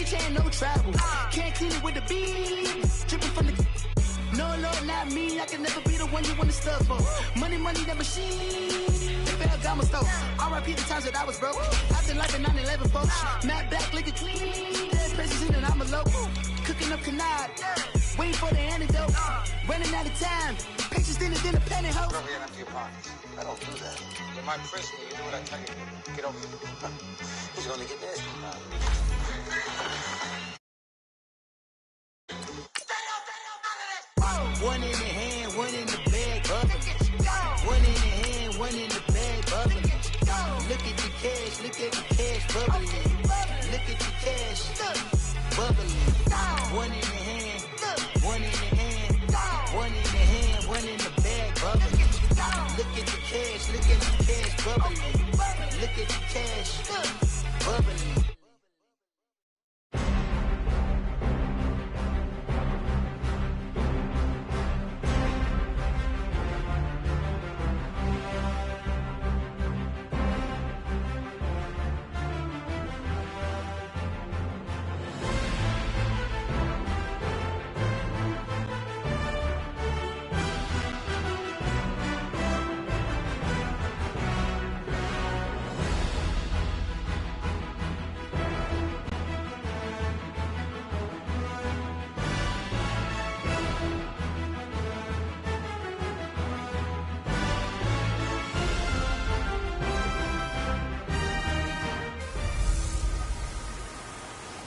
chain, no travel. Can't clean it with the beat. Dripping from the... No, Lord, not me. I can never be the one you want to stuff for. Money, that machine. They failed, got my stove. R.I.P. the times that I was broke. I've been like a 9/11, folks. Matt back, liquor clean. Dead presses in and I'm a local. Cooking up canard. Waiting for the antidote. Running out of time. Pictures thinner than a penny hoe. Rub your empty pockets. I don't do that. You might press me. You do what I tell you. Get over here. He's going to get this. One in the hand, one in the bag, bubbling. One in the hand, one in the bag, bubbling. Look at the cash, bubbling. Look at the cash, bubbling. One in the hand, one in the hand, one in the hand, one in the bag, bubbling. Look at the cash, bubbling. Look at the cash, bubbling.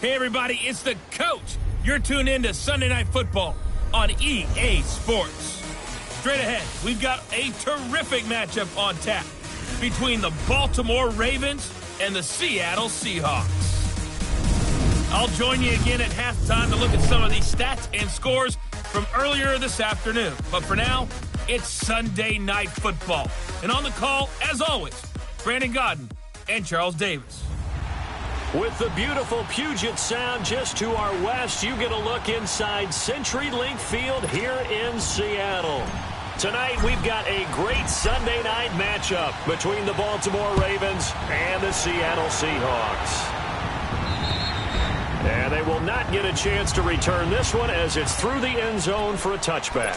Hey, everybody, it's the coach. You're tuned in to Sunday Night Football on EA Sports. Straight ahead, we've got a terrific matchup on tap between the Baltimore Ravens and the Seattle Seahawks. I'll join you again at halftime to look at some of these stats and scores from earlier this afternoon. But for now, it's Sunday Night Football. And on the call, as always, Brandon Godden and Charles Davis. With the beautiful Puget Sound just to our west, you get a look inside CenturyLink Field here in Seattle. Tonight, we've got a great Sunday night matchup between the Baltimore Ravens and the Seattle Seahawks. And they will not get a chance to return this one as it's through the end zone for a touchback.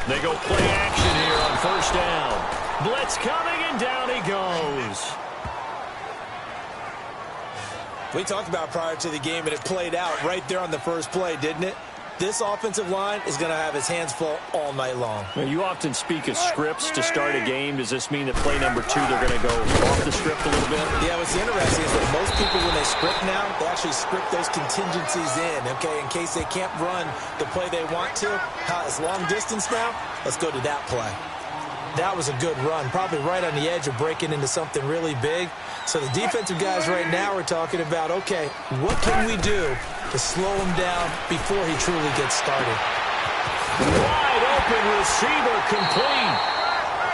They go play action here on first down. Blitz coming, and down he goes. We talked about prior to the game, and it played out right there on the first play, didn't it? This offensive line is going to have his hands full all night long. Now, you often speak of scripts to start a game. Does this mean that play number 2, they're going to go off the script a little bit? Yeah, what's interesting is that most people, when they script now, they actually script those contingencies in, okay, in case they can't run the play they want to. It's long distance now. Let's go to that play. That was a good run, probably right on the edge of breaking into something really big. So the defensive guys right now are talking about, okay, what can we do to slow him down before he truly gets started? Wide open receiver complete.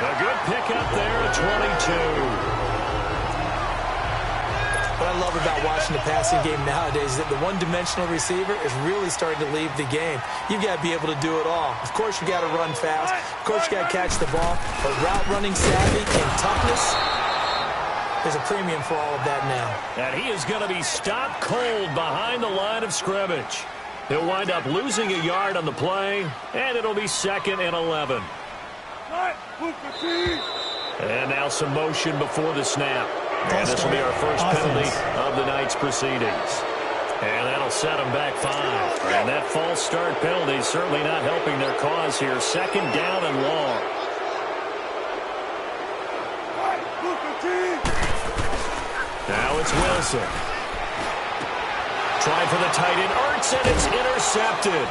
A good pickup there at 22. What I love about watching the passing game nowadays is that the one-dimensional receiver is really starting to leave the game. You've got to be able to do it all. Of course, you got to run fast. Of course, you got to catch the ball. But route running savvy and toughness, there's a premium for all of that now. And he is going to be stopped cold behind the line of scrimmage. He'll wind up losing a yard on the play, and it'll be 2nd and 11. And now some motion before the snap. And this will be our first penalty of the night's proceedings. And that'll set them back 5. And that false start penalty is certainly not helping their cause here. 2nd down and long. Now it's Wilson. Trying for the tight end, Ertz, and it's intercepted.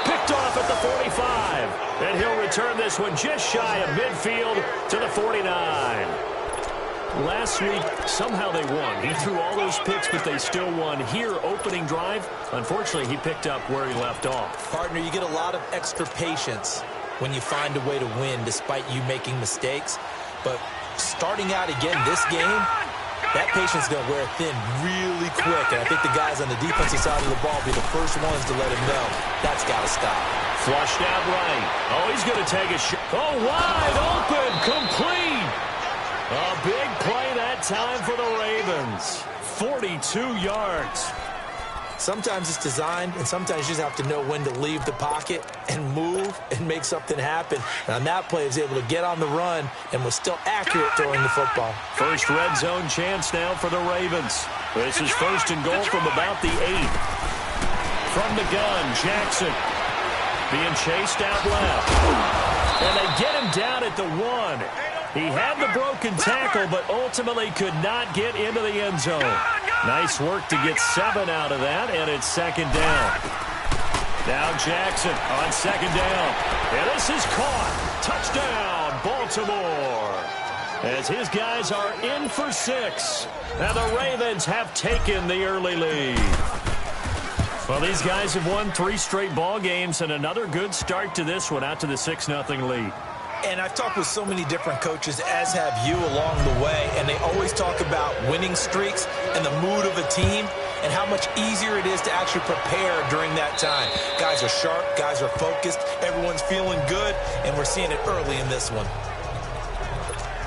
Picked off at the 45. And he'll return this one just shy of midfield to the 49. Last week, somehow they won. He threw all those picks, but they still won. Here, opening drive, unfortunately, he picked up where he left off. Partner, you get a lot of extra patience when you find a way to win despite you making mistakes. But starting out again this game, that patience is going to wear thin really quick. And I think the guys on the defensive side of the ball will be the first ones to let him know that's got to stop. Flushed out right. Oh, he's going to take a shot. Oh, wide open, complete. A big play that time for the Ravens. 42 yards. Sometimes it's designed, and sometimes you just have to know when to leave the pocket and move and make something happen. And on that play, he was able to get on the run and was still accurate throwing the football. First red zone chance now for the Ravens. This is first and goal from about the 8. From the gun, Jackson being chased out left. And they get him down at the 1. He had the broken tackle, but ultimately could not get into the end zone. Nice work to get 7 out of that, and it's second down. Now Jackson on second down. And this is caught. Touchdown, Baltimore. As his guys are in for 6. Now the Ravens have taken the early lead. Well, these guys have won 3 straight ball games, and another good start to this one, out to the 6-0 lead. And I've talked with so many different coaches, as have you, along the way, and they always talk about winning streaks and the mood of a team and how much easier it is to actually prepare during that time. Guys are sharp, guys are focused, everyone's feeling good, and we're seeing it early in this one.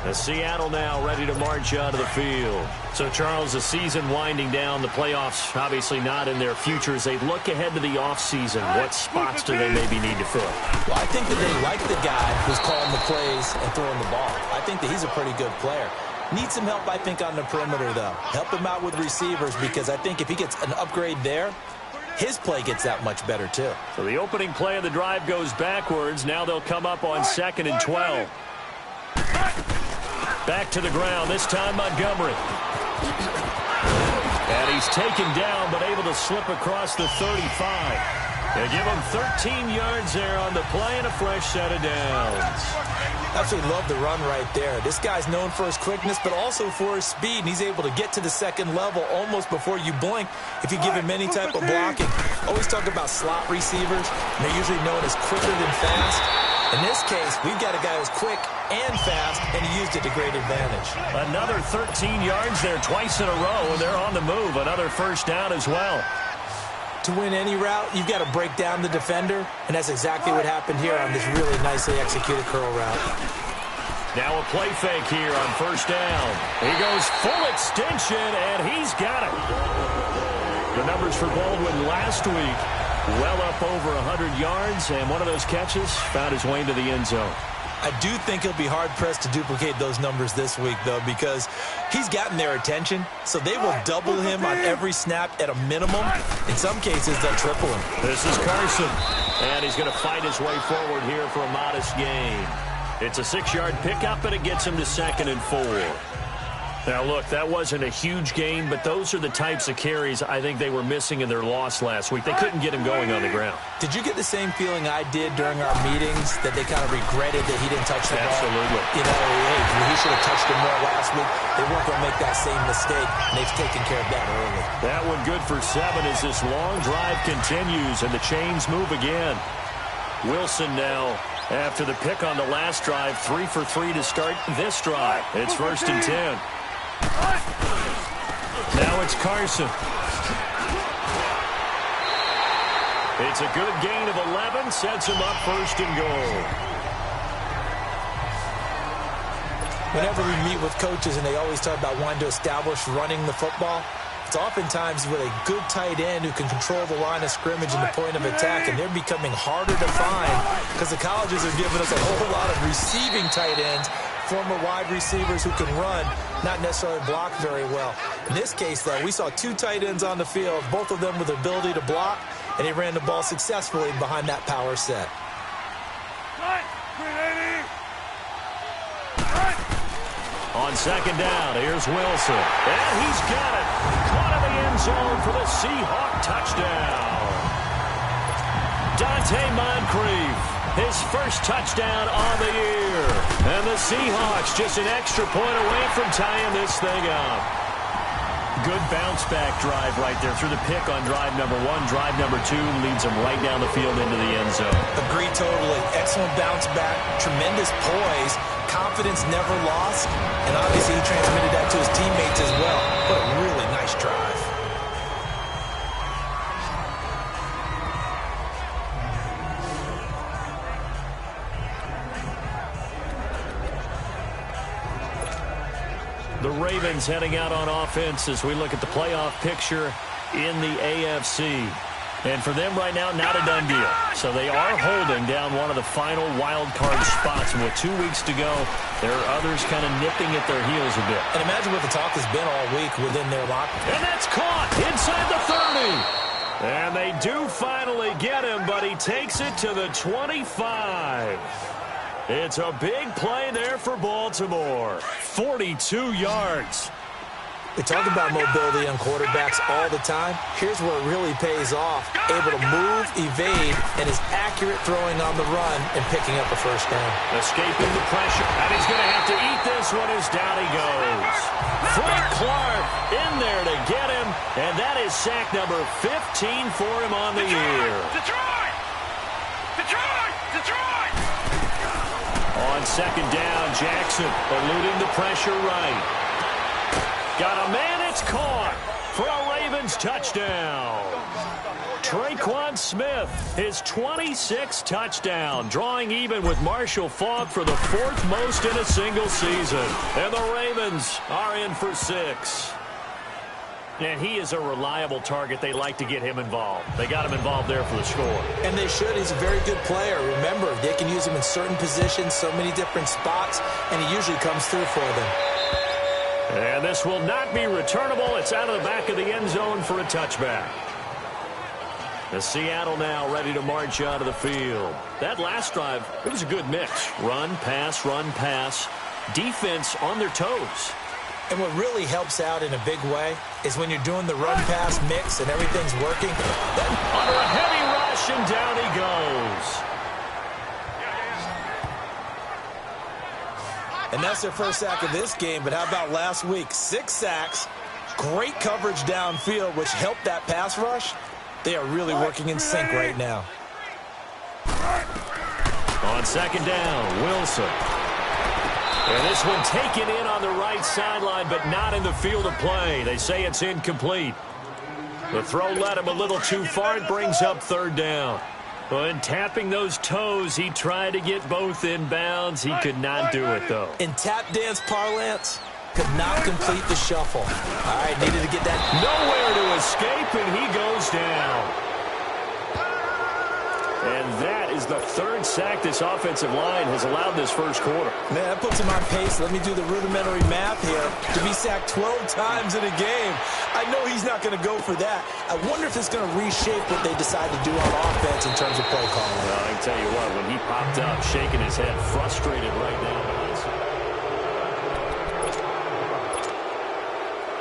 The Seattle now ready to march out of the field. So, Charles, the season winding down, the playoffs obviously not in their future. As they look ahead to the offseason, what spots do they maybe need to fill? Well, I think that they like the guy who's calling the plays and throwing the ball. I think that he's a pretty good player. Needs some help, I think, on the perimeter, though. Help him out with receivers, because I think if he gets an upgrade there, his play gets that much better, too. So the opening play of the drive goes backwards. Now they'll come up on 2nd and 12. Back to the ground, this time Montgomery. And he's taken down, but able to slip across the 35. They give him 13 yards there on the play and a fresh set of downs. Absolutely love the run right there. This guy's known for his quickness, but also for his speed, and he's able to get to the second level almost before you blink if you give him any type of blocking. Always talk about slot receivers, and they're usually known as quicker than fast. In this case, we've got a guy who's quick and fast, and he used it to great advantage. Another 13 yards there twice in a row, and they're on the move. Another first down as well. To win any route, you've got to break down the defender, and that's exactly what happened here on this really nicely executed curl route. Now a play fake here on first down. He goes full extension, and he's got it. The numbers for Baldwin last week, well up over 100 yards, and one of those catches found his way into the end zone. I do think he'll be hard-pressed to duplicate those numbers this week, though, because he's gotten their attention, so they will double him on every snap at a minimum. In some cases, they'll triple him. This is Carson, and he's going to fight his way forward here for a modest gain. It's a 6-yard pickup, and it gets him to 2nd and 4. Now, look, that wasn't a huge gain, but those are the types of carries I think they were missing in their loss last week. They couldn't get him going on the ground. Did you get the same feeling I did during our meetings, that they kind of regretted that he didn't touch the ball? Absolutely. You know, hey, he should have touched it more last week. They weren't going to make that same mistake, and they've taken care of that early. That one good for 7 as this long drive continues, and the chains move again. Wilson now, after the pick on the last drive, 3 for 3 to start this drive. It's 1st and 10. Now it's Carson. It's a good gain of 11, sets him up 1st and goal. Whenever we meet with coaches and they always talk about wanting to establish running the football, it's oftentimes with a good tight end who can control the line of scrimmage and the point of attack, and they're becoming harder to find because the colleges are giving us a whole lot of receiving tight ends, former wide receivers who can run, not necessarily block very well. In this case, though, we saw 2 tight ends on the field, both of them with the ability to block, and they ran the ball successfully behind that power set. On 2nd down, here's Wilson. And he's got it. Caught in the end zone for the Seahawk touchdown. Dante Moncrief, his first touchdown on the year. And the Seahawks just an extra point away from tying this thing up. Good bounce-back drive right there through the pick on drive number 1. Drive number 2 leads him right down the field into the end zone. Agree totally. Excellent bounce back, tremendous poise, confidence never lost, and obviously he transmitted that to his teammates as well. What a really nice drive. The Ravens heading out on offense as we look at the playoff picture in the AFC. And for them right now, not a done deal. So they are holding down one of the final wild card spots. And with 2 weeks to go, there are others kind of nipping at their heels a bit. And imagine what the talk has been all week within their locker room. And that's caught inside the 30. And they do finally get him, but he takes it to the 25. It's a big play there for Baltimore. 42 yards. We talk about mobility on quarterbacks all the time. Here's where it really pays off. Able to move, evade, and is accurate throwing on the run and picking up a first down. Escaping the pressure. And he's going to have to eat this one as down he goes. Frank Clark in there to get him. And that is sack number 15 for him on the year. Detroit! On second down, Jackson eluding the pressure right. Got a man, it's caught for a Ravens touchdown. Traquan Smith, his 26th touchdown, drawing even with Marshall Faulk for the 4th most in a single season. And the Ravens are in for 6. And he is a reliable target. They like to get him involved. They got him involved there for the score. And they should. He's a very good player. Remember, they can use him in certain positions, so many different spots, and he usually comes through for them. And this will not be returnable. It's out of the back of the end zone for a touchback. The Seattle now ready to march out of the field. That last drive, it was a good mix. Run, pass, defense on their toes. And what really helps out in a big way is when you're doing the run-pass mix and everything's working. Under a heavy rush, and down he goes. And that's their first sack of this game, but how about last week? 6 sacks, great coverage downfield, which helped that pass rush. They are really working in sync right now. On second down, Wilson. And this one taken in on the right sideline, but not in the field of play. They say it's incomplete. The throw led him a little too far. It brings up third down. And tapping those toes, he tried to get both in bounds. He could not do it, though. In tap dance parlance, could not complete the shuffle. All right, needed to get that. Nowhere to escape, and he goes down. And that is the 3rd sack this offensive line has allowed this first quarter. Man, that puts him on pace. Let me do the rudimentary math here. To be sacked 12 times in a game, I know he's not going to go for that. I wonder if it's going to reshape what they decide to do on offense in terms of play calling. Well, I can tell you what, when he popped up, shaking his head, frustrated right now.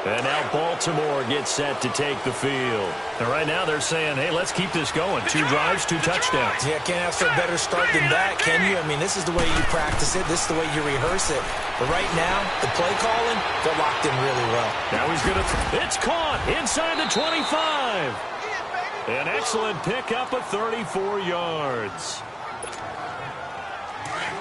And now Baltimore gets set to take the field. And right now they're saying, hey, let's keep this going. 2 drives, 2 touchdowns. Yeah, can't ask for a better start than that, can you? I mean, this is the way you practice it. This is the way you rehearse it. But right now, the play calling, they're locked in really well. Now he's going to... It's caught inside the 25. An excellent pickup of 34 yards.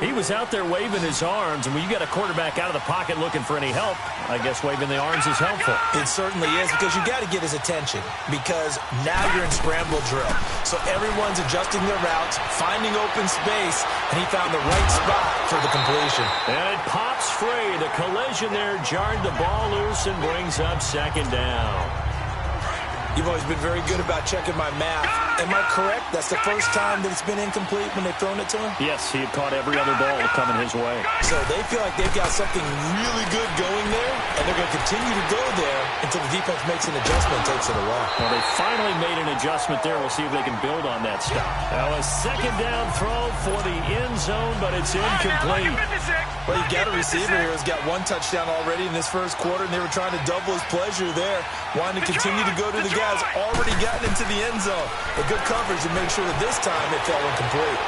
He was out there waving his arms, and when you got a quarterback out of the pocket looking for any help, I guess waving the arms is helpful. It certainly is, because you got to get his attention, because now you're in scramble drill. So everyone's adjusting their routes, finding open space, and he found the right spot for the completion. And it pops free. The collision there jarred the ball loose and brings up second down. You've always been very good about checking my math. Am I correct? That's the first time that it's been incomplete when they've thrown it to him? Yes, he had caught every other ball coming his way. So they feel like they've got something really good going there, and they're going to continue to go there until the defense makes an adjustment and takes it away. Well, they finally made an adjustment there. We'll see if they can build on that stop. Now a second down throw for the end zone, but it's incomplete. Well, you got a receiver here who's got 1 touchdown already in this first quarter, and they were trying to double his pleasure there, wanting to continue to go to the guys already gotten into the end zone. A good coverage to make sure that this time it fell incomplete.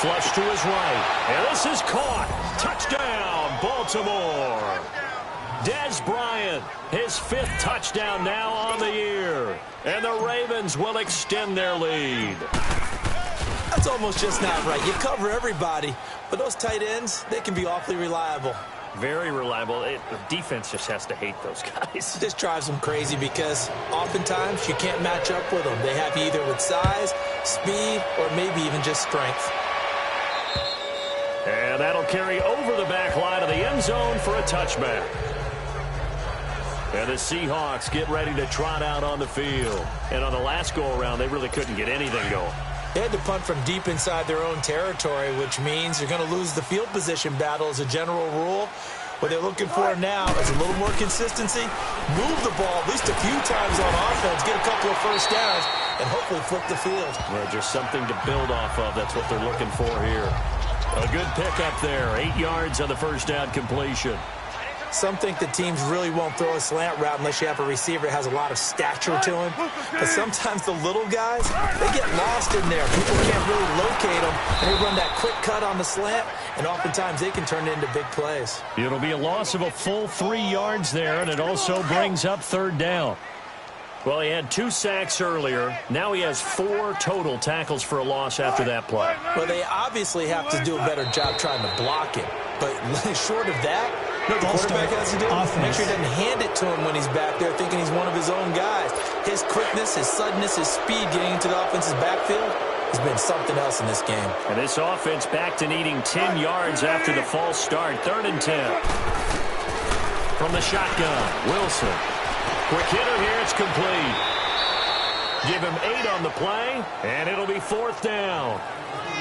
Flush to his right, and this is caught. Touchdown, Baltimore. Des Bryant, his 5th touchdown now on the year. And the Ravens will extend their lead. That's almost just not right. You cover everybody, but those tight ends, they can be awfully reliable. Very reliable. The defense just has to hate those guys. This drives them crazy because oftentimes you can't match up with them. They have you either with size, speed, or maybe even just strength. And that'll carry over the back line of the end zone for a touchback. And the Seahawks get ready to trot out on the field. And on the last go-around, they really couldn't get anything going. They had to punt from deep inside their own territory, which means they're going to lose the field position battle as a general rule. What they're looking for now is a little more consistency, move the ball at least a few times on offense, get a couple of first downs, and hopefully flip the field. Well, just something to build off of. That's what they're looking for here. A good pickup there. 8 yards on the first down completion. Some think that teams really won't throw a slant route unless you have a receiver that has a lot of stature to him. But sometimes the little guys, they get lost in there. People can't really locate them, and they run that quick cut on the slant, and oftentimes they can turn it into big plays. It'll be a loss of a full 3 yards there, and it also brings up 3rd down. Well, he had 2 sacks earlier. Now he has 4 total tackles for a loss after that play. Well, they obviously have to do a better job trying to block him. But short of that, the quarterback has to do make sure he doesn't hand it to him when he's back there thinking he's one of his own guys. His quickness, his suddenness, his speed getting into the offense's backfield has been something else in this game. And this offense back to needing 10 yards after the false start. 3rd and 10. From the shotgun, Wilson. Quick hitter here, it's complete. Give him 8 on the play, and it'll be 4th down.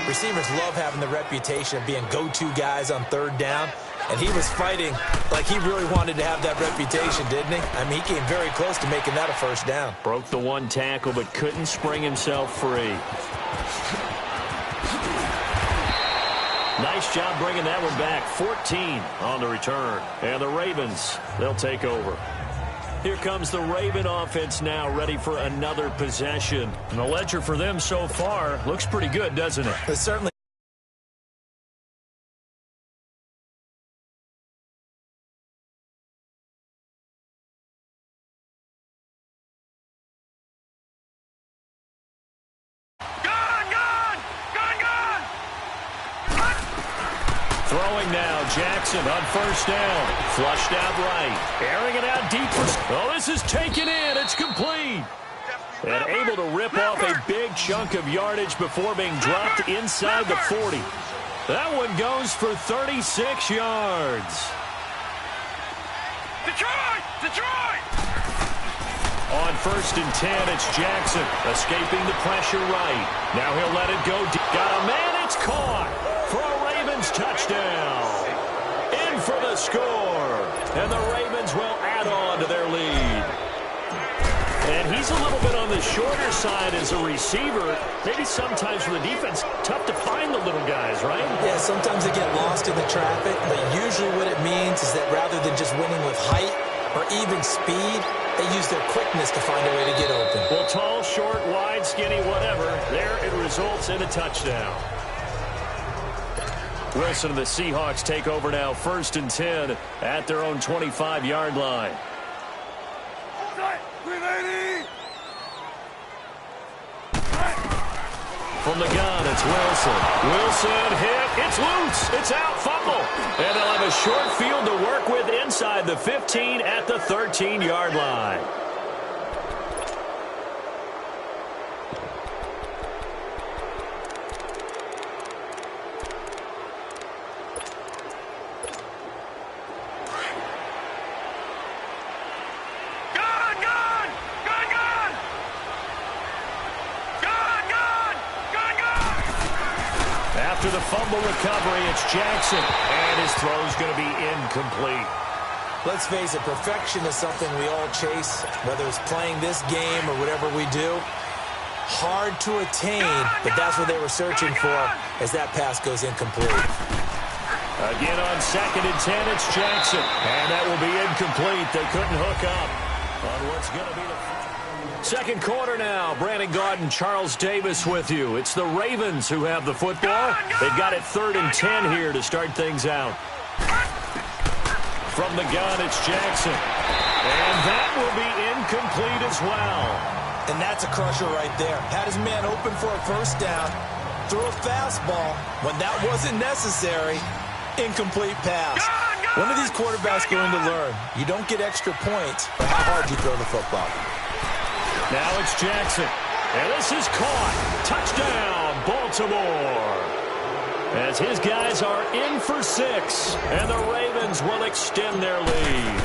Receivers love having the reputation of being go-to guys on 3rd down, and he was fighting like he really wanted to have that reputation, didn't he? I mean, he came very close to making that a first down. Broke the 1 tackle, but couldn't spring himself free. Nice job bringing that one back. 14 on the return. And the Ravens, they'll take over. Here comes the Raven offense now, ready for another possession. And the ledger for them so far looks pretty good, doesn't it? It certainly. Throwing now, Jackson on first down. Flushed out right. Airing it out deep for... Oh, this is taken in. It's complete. And able to rip off a big chunk of yardage before being dropped inside the 40. That one goes for 36 yards. Detroit! Detroit! On 1st and 10, it's Jackson escaping the pressure right. Now he'll let it go. Got a man. It's caught for a Ravens touchdown. In for the score. And the Ravens will add on to their lead. And he's a little bit on the shorter side as a receiver. Maybe sometimes for the defense, tough to find the little guys, right? Yeah, sometimes they get lost in the traffic, but usually what it means is that rather than just winning with height or even speed, they use their quickness to find a way to get open. Well, tall, short, wide, skinny, whatever, there it results in a touchdown. Wilson and the Seahawks take over now, 1st and 10 at their own 25-yard line. From the gun, it's Wilson. Wilson hit. It's loose. It's out. Fumble. And they'll have a short field to work with inside the 15 at the 13-yard line. After the fumble recovery, it's Jackson, and his throw's going to be incomplete. Let's face it, perfection is something we all chase, whether it's playing this game or whatever we do. Hard to attain, but that's what they were searching for as that pass goes incomplete. Again on 2nd and 10, it's Jackson, and that will be incomplete. They couldn't hook up on what's going to be the... Second quarter now. Brandon Gaudin, Charles Davis with you. It's the Ravens who have the football. They've got it 3rd and 10 here to start things out. From the gun, it's Jackson. And that will be incomplete as well. And that's a crusher right there. Had his man open for a first down, threw a fastball. When that wasn't necessary, incomplete pass. When are these quarterbacks going to learn? You don't get extra points for how hard you throw the football. Now it's Jackson. And this is caught. Touchdown, Baltimore. As his guys are in for 6, and the Ravens will extend their lead.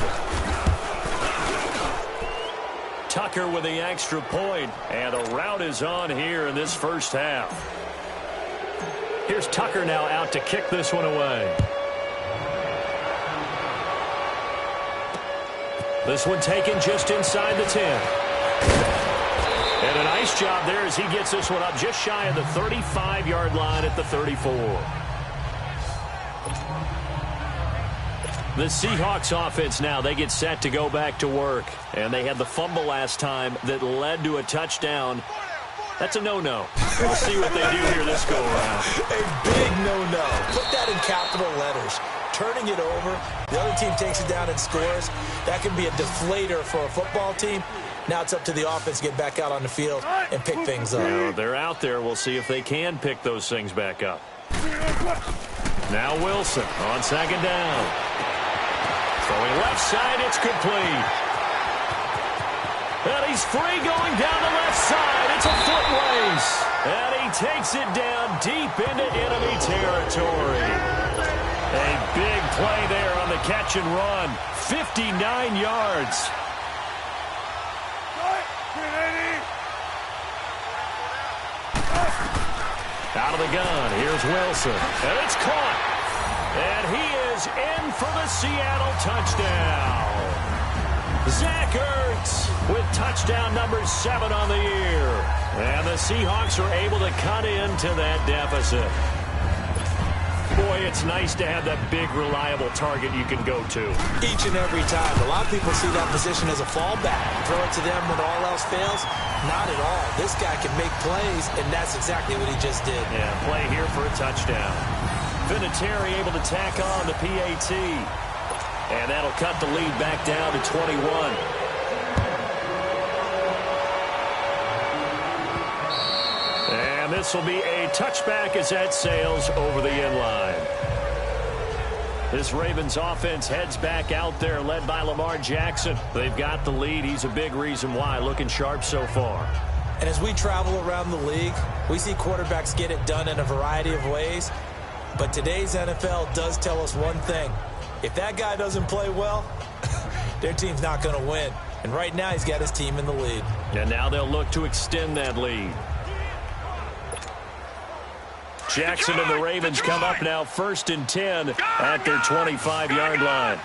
Tucker with the extra point, and a rout is on here in this first half. Here's Tucker now out to kick this one away. This one taken just inside the 10. And a nice job there as he gets this one up just shy of the 35-yard line at the 34. The Seahawks offense now, they get set to go back to work. And they had the fumble last time that led to a touchdown. That's a no-no. We'll see what they do here this go-around. A big no-no. Put that in capital letters. Turning it over, the other team takes it down and scores. That can be a deflator for a football team. Now it's up to the offense to get back out on the field and pick things up. Now they're out there. We'll see if they can pick those things back up. Now Wilson on second down. Throwing left side, it's complete. And he's free going down the left side. It's a foot race. And he takes it down deep into enemy territory. A big play there on the catch and run. 59 yards. Out of the gun, here's Wilson. And it's caught. And he is in for the Seattle touchdown. Zach Ertz with touchdown number 7 on the year. And the Seahawks are able to cut into that deficit. Boy, it's nice to have that big, reliable target you can go to. Each and every time. A lot of people see that position as a fallback. Throw it to them when all else fails. Not at all. This guy can make plays, and that's exactly what he just did. Yeah, play here for a touchdown. Vinatieri able to tack on the PAT. And that'll cut the lead back down to 21. And this will be a touchback as that sails over the end line. This Ravens offense heads back out there, led by Lamar Jackson. They've got the lead. He's a big reason why, looking sharp so far. And as we travel around the league, we see quarterbacks get it done in a variety of ways. But today's NFL does tell us one thing. If that guy doesn't play well, their team's not going to win. And right now, he's got his team in the lead. And now they'll look to extend that lead. Jackson and the Ravens come up now 1st and 10 at their 25-yard line.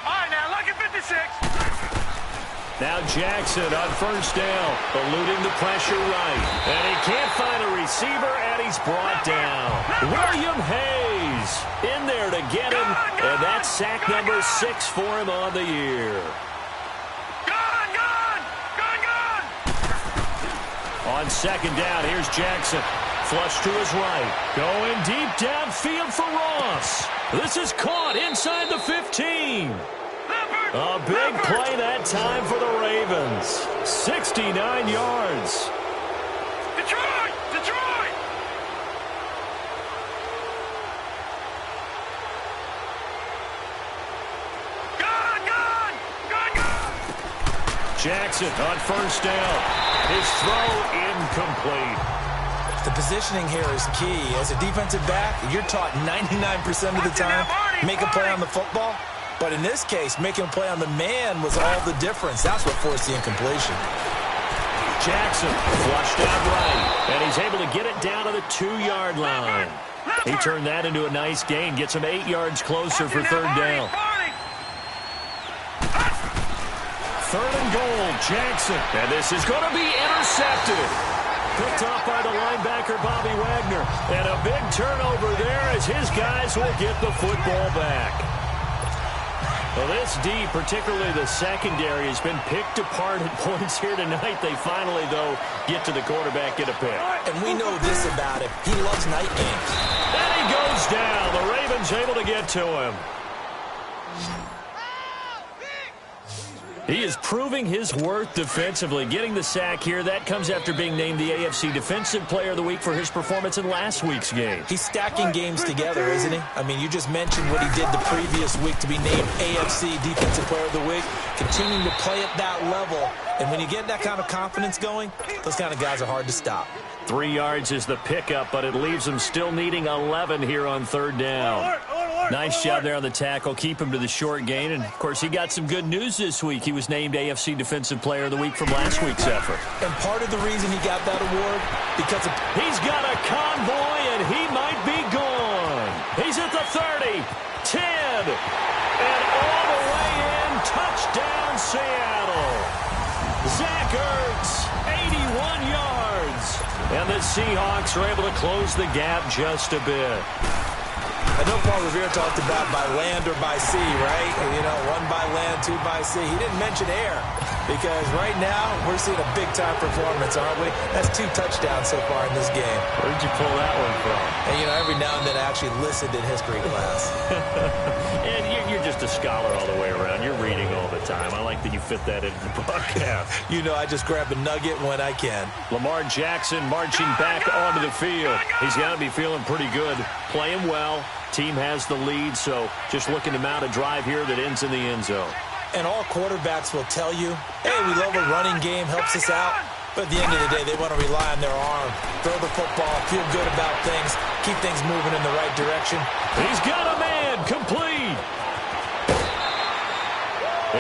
All right, now look at 56. Now Jackson on first down, eluding the pressure right. And he can't find a receiver, and he's brought down. William Hayes in there to get him, and that's sack number 6 for him on the year. On second down, here's Jackson. Flush to his right. Going deep downfield for Ross. This is caught inside the 15. A big play that time for the Ravens. 69 yards. Detroit! Detroit! Gone! Jackson on first down. His throw incomplete. The positioning here is key. As a defensive back, you're taught 99% of the time, make a play on the football. But in this case, making a play on the man was all the difference. That's what forced the incompletion. Jackson flushed out right, and he's able to get it down to the 2-yard line. He turned that into a nice gain, gets him 8 yards closer for third down. 3rd and goal, Jackson. And this is going to be intercepted. Picked off by the linebacker, Bobby Wagner. And a big turnover there as his guys will get the football back. Well, this D, particularly the secondary, has been picked apart at points here tonight. They finally, though, get to the quarterback, get a pick. And we know this about him. He loves night games. And he goes down. The Ravens able to get to him. He is proving his worth defensively, getting the sack here. That comes after being named the AFC Defensive Player of the Week for his performance in last week's game. He's stacking games together, isn't he? I mean, you just mentioned what he did the previous week to be named AFC Defensive Player of the Week, continuing to play at that level. And when you get that kind of confidence going, those kind of guys are hard to stop. 3 yards is the pickup, but it leaves him still needing 11 here on third down. Nice job there on the tackle. Keep him to the short gain. And, of course, he got some good news this week. He was named AFC Defensive Player of the Week from last week's effort. And part of the reason he got that award, because of... He's got a convoy, and he might be gone. He's at the 30, 10, and all the way in. Touchdown, Seattle. Zach Ertz, 81 yards. And the Seahawks are able to close the gap just a bit. I know Paul Revere talked about by land or by sea, right? You know, 1 by land, 2 by sea. He didn't mention air because right now we're seeing a big-time performance, aren't we? That's 2 touchdowns so far in this game. Where did you pull that one from? And, you know, every now and then I actually listened in history class. And you're just a scholar all the way around. You're reading all the time. I like that you fit that into the broadcast. You know, I just grab a nugget when I can. Lamar Jackson marching back onto the field. He's got to be feeling pretty good, playing well. Team has the lead, so just looking to mount a drive here that ends in the end zone. And all quarterbacks will tell you, hey, we love a running game, helps us out. But at the end of the day, they want to rely on their arm, throw the football, feel good about things, keep things moving in the right direction. He's got a man, complete.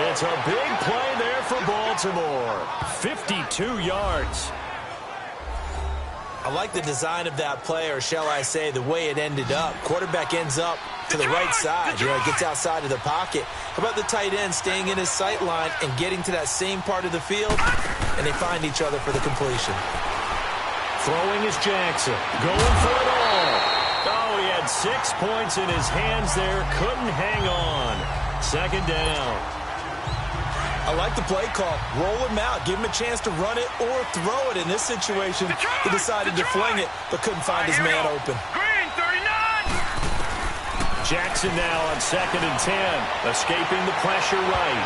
It's a big play there for Baltimore. 52 yards. I like the design of that play, or shall I say the way it ended up. Quarterback ends up to the right side. You know, it gets outside of the pocket. How about the tight end staying in his sight line and getting to that same part of the field, and they find each other for the completion. Throwing is Jackson. Going for it all. Oh, he had 6 points in his hands there. Couldn't hang on. Second down. I like the play call. Roll him out. Give him a chance to run it or throw it. In this situation, he decided to fling it, but couldn't find his man open. Green, 39. Jackson now on 2nd and 10. Escaping the pressure right.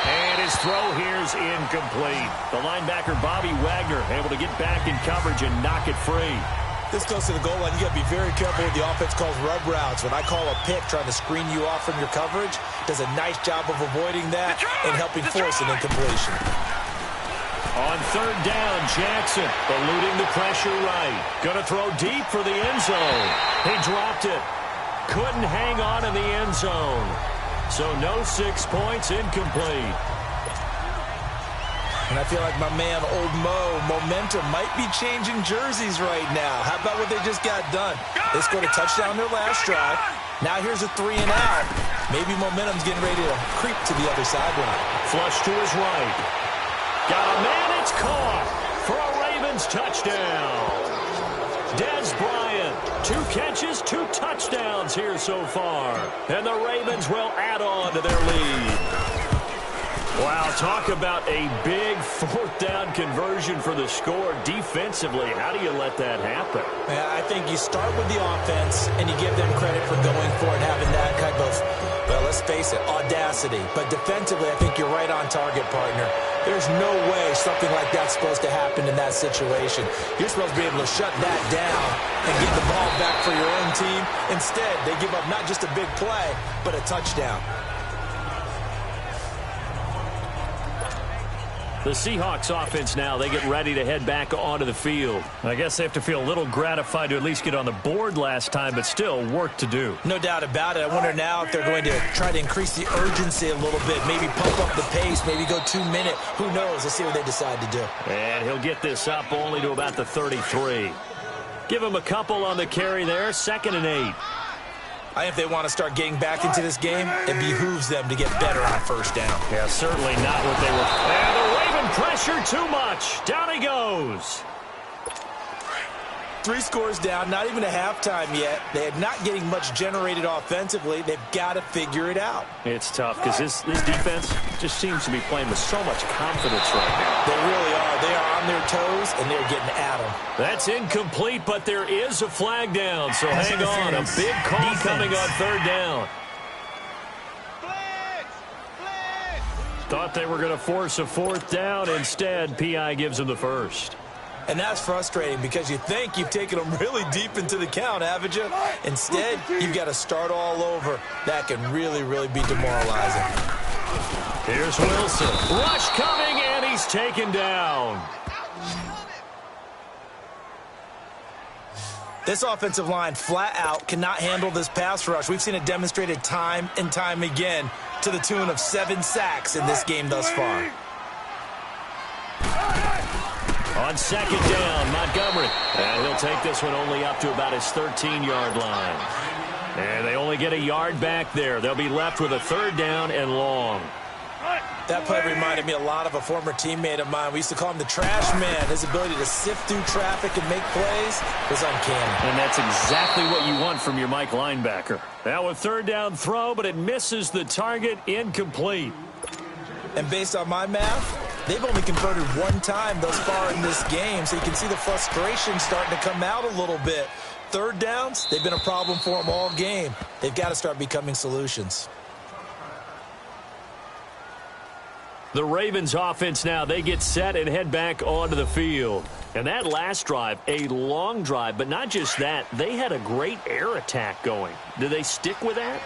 And his throw here is incomplete. The linebacker, Bobby Wagner, able to get back in coverage and knock it free. This goes to the goal line. You got to be very careful with the offense calls rub routes. When I call a pick trying to screen you off from your coverage, does a nice job of avoiding that and helping force an incompletion. On third down, Jackson eluding the pressure right. Going to throw deep for the end zone. He dropped it. Couldn't hang on in the end zone. So no 6 points, incomplete. And I feel like my man, Old Mo, momentum might be changing jerseys right now. How about what they just got done? They scored a touchdown their last drive. Now here's a 3 and out. Maybe momentum's getting ready to creep to the other sideline. Flush to his right. Got a man, it's caught for a Ravens touchdown. Dez Bryant, 2 catches, 2 touchdowns here so far. And the Ravens will add on to their lead. Wow, talk about a big 4th down conversion for the score. Defensively, how do you let that happen? I think you start with the offense and you give them credit for going for it, having that type of, well, let's face it, audacity. But defensively, I think you're right on target, partner. There's no way something like that's supposed to happen in that situation. You're supposed to be able to shut that down and get the ball back for your own team. Instead, they give up not just a big play, but a touchdown. The Seahawks offense now, they get ready to head back onto the field. I guess they have to feel a little gratified to at least get on the board last time, but still work to do. No doubt about it. I wonder now if they're going to try to increase the urgency a little bit, maybe pump up the pace, maybe go 2 minute. Who knows? Let's see what they decide to do. And he'll get this up only to about the 33. Give him a couple on the carry there, 2nd and 8. If they want to start getting back into this game, it behooves them to get better on 1st down. Yeah, certainly not what they were. And the Raven pressure too much. Down he goes. 3 scores down, not even a halftime yet. They're not getting much generated offensively. They've got to figure it out. It's tough because this defense just seems to be playing with so much confidence right now. They really are. They are on their toes, and they're getting at them. That's incomplete, but there is a flag down, so hang on. A big call coming on 3rd down. Thought they were going to force a 4th down. Instead, P.I. gives them the first. And that's frustrating because you think you've taken them really deep into the count, haven't you? Instead, you've got to start all over. That can really, really be demoralizing. Here's Wilson. Rush coming, and he's taken down. This offensive line flat out cannot handle this pass rush. We've seen it demonstrated time and time again to the tune of 7 sacks in this game thus far. On 2nd down, Montgomery. And he'll take this one only up to about his 13-yard line. And they only get a yard back there. They'll be left with a 3rd down and long. That play reminded me a lot of a former teammate of mine. We used to call him the trash man. His ability to sift through traffic and make plays was uncanny. And that's exactly what you want from your Mike linebacker. Now a 3rd down throw, but it misses the target, incomplete. And based on my math, they've only converted 1 time thus far in this game, so you can see the frustration starting to come out a little bit. 3rd downs, they've been a problem for them all game. They've got to start becoming solutions. The Ravens offense now, they get set and head back onto the field. And that last drive, a long drive, but not just that, they had a great air attack going. Do they stick with that?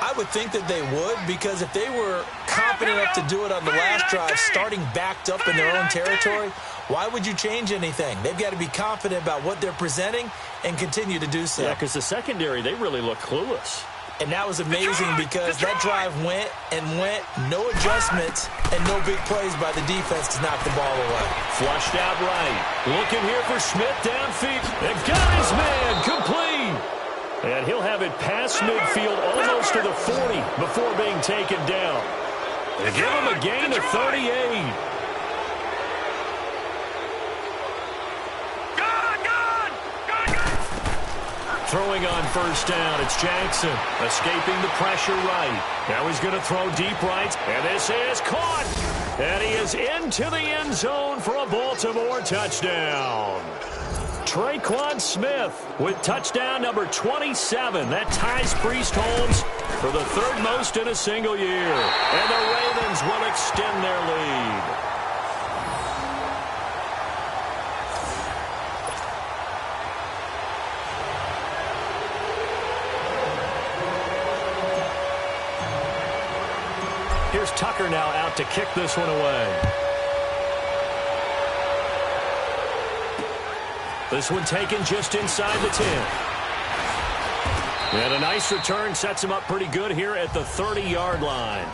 I would think that they would, because if they were confident enough to do it on the last drive, starting backed up in their own territory, why would you change anything? They've got to be confident about what they're presenting and continue to do so. Yeah, because the secondary, they really look clueless. And that was amazing because that drive went and went, no adjustments, and no big plays by the defense to knock the ball away. Flushed out right. Looking here for Smith downfield. They've got his man complete. And he'll have it past midfield almost to the 40 before being taken down. They give him a gain of 38. Throwing on 1st down, it's Jackson. Escaping the pressure right. Now he's going to throw deep right. And this is caught. And he is into the end zone for a Baltimore touchdown. Traquan Smith with touchdown number 27. That ties Priest Holmes for the 3rd most in a single year. And the Ravens will extend their lead. Here's Tucker now out to kick this one away. This one taken just inside the 10. And a nice return sets him up pretty good here at the 30-yard line.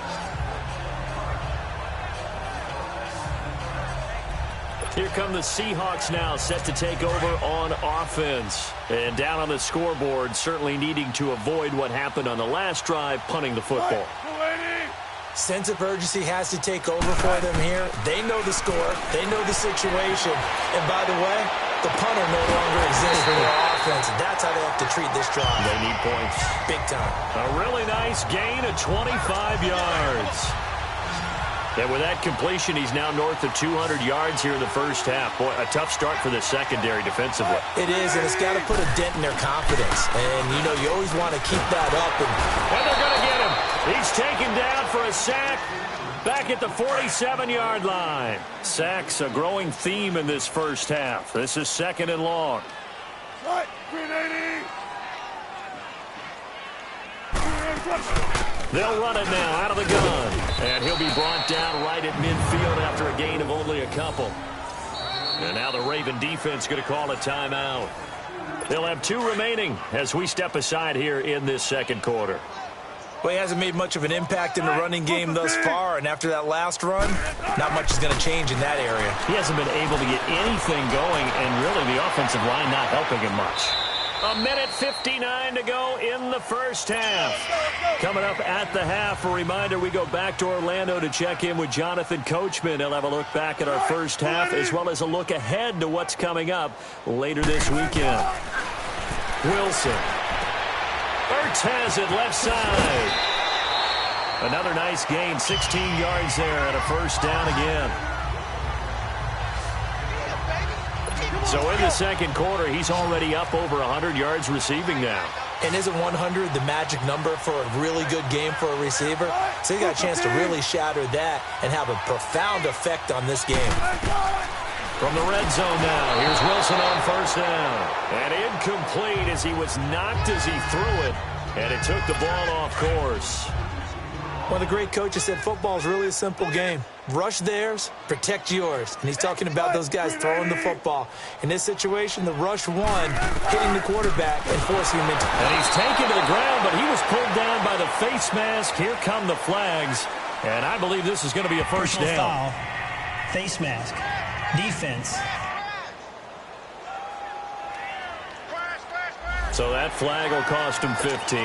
Here come the Seahawks now, set to take over on offense. And down on the scoreboard, certainly needing to avoid what happened on the last drive, punting the football. Sense of urgency has to take over for them here. They know the score. They know the situation. And by the way, the punter no longer exists for their offense. And that's how they have to treat this drive. They need points. Big time. A really nice gain of 25 yards. And with that completion, he's now north of 200 yards here in the first half. Boy, a tough start for the secondary defensively. It is, and it's got to put a dent in their confidence. And, you know, you always want to keep that up. And they're going to get him. He's taken down for a sack back at the 47-yard line. Sacks a growing theme in this first half. This is 2nd and long. Right, 380. They'll run it now out of the gun. And he'll be brought down right at midfield after a gain of only a couple. And now the Raven defense going to call a timeout. They'll have 2 remaining as we step aside here in this 2nd quarter. Well, he hasn't made much of an impact in the running game thus far, and after that last run, not much is going to change in that area. He hasn't been able to get anything going, and really the offensive line not helping him much. 1:59 to go in the first half. Coming up at the half, a reminder, we go back to Orlando to check in with Jonathan Coachman. He'll have a look back at our first half as well as a look ahead to what's coming up later this weekend. Wilson. Ertz has it left side. Another nice gain, 16 yards there and a first down again. So in the second quarter, he's already up over 100 yards receiving now. And isn't 100 the magic number for a really good game for a receiver? So he got a chance to really shatter that and have a profound effect on this game. From the red zone now, here's Wilson on first down. And incomplete as he was knocked as he threw it. And it took the ball off course. One of the great coaches said football is really a simple game. Rush theirs, protect yours. And he's talking about those guys throwing the football. In this situation, the rush one, hitting the quarterback and forcing him into. And he's taken to the ground, but he was pulled down by the face mask. Here come the flags. And I believe this is going to be a first down. Foul, face mask, defense. So that flag will cost him 15.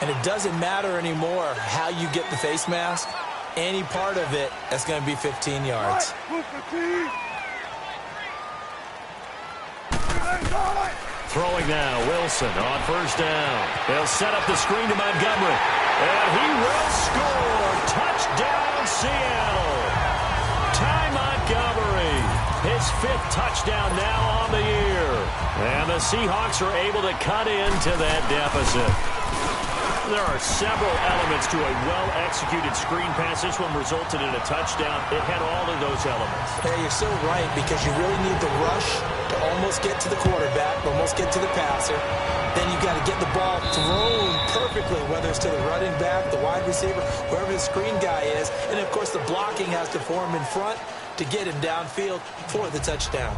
And it doesn't matter anymore how you get the face mask. Any part of it, that's going to be 15 yards. Throwing now, Wilson on first down. They'll set up the screen to Montgomery. And he will score. Touchdown, Seattle. Ty Montgomery. His 5th touchdown now on the year. And the Seahawks are able to cut into that deficit. There are several elements to a well-executed screen pass. This one resulted in a touchdown. It had all of those elements. Yeah, you're so right, because you really need the rush to almost get to the quarterback, almost get to the passer. Then you've got to get the ball thrown perfectly, whether it's to the running back, the wide receiver, whoever the screen guy is. And, of course, the blocking has to form in front to get him downfield for the touchdown.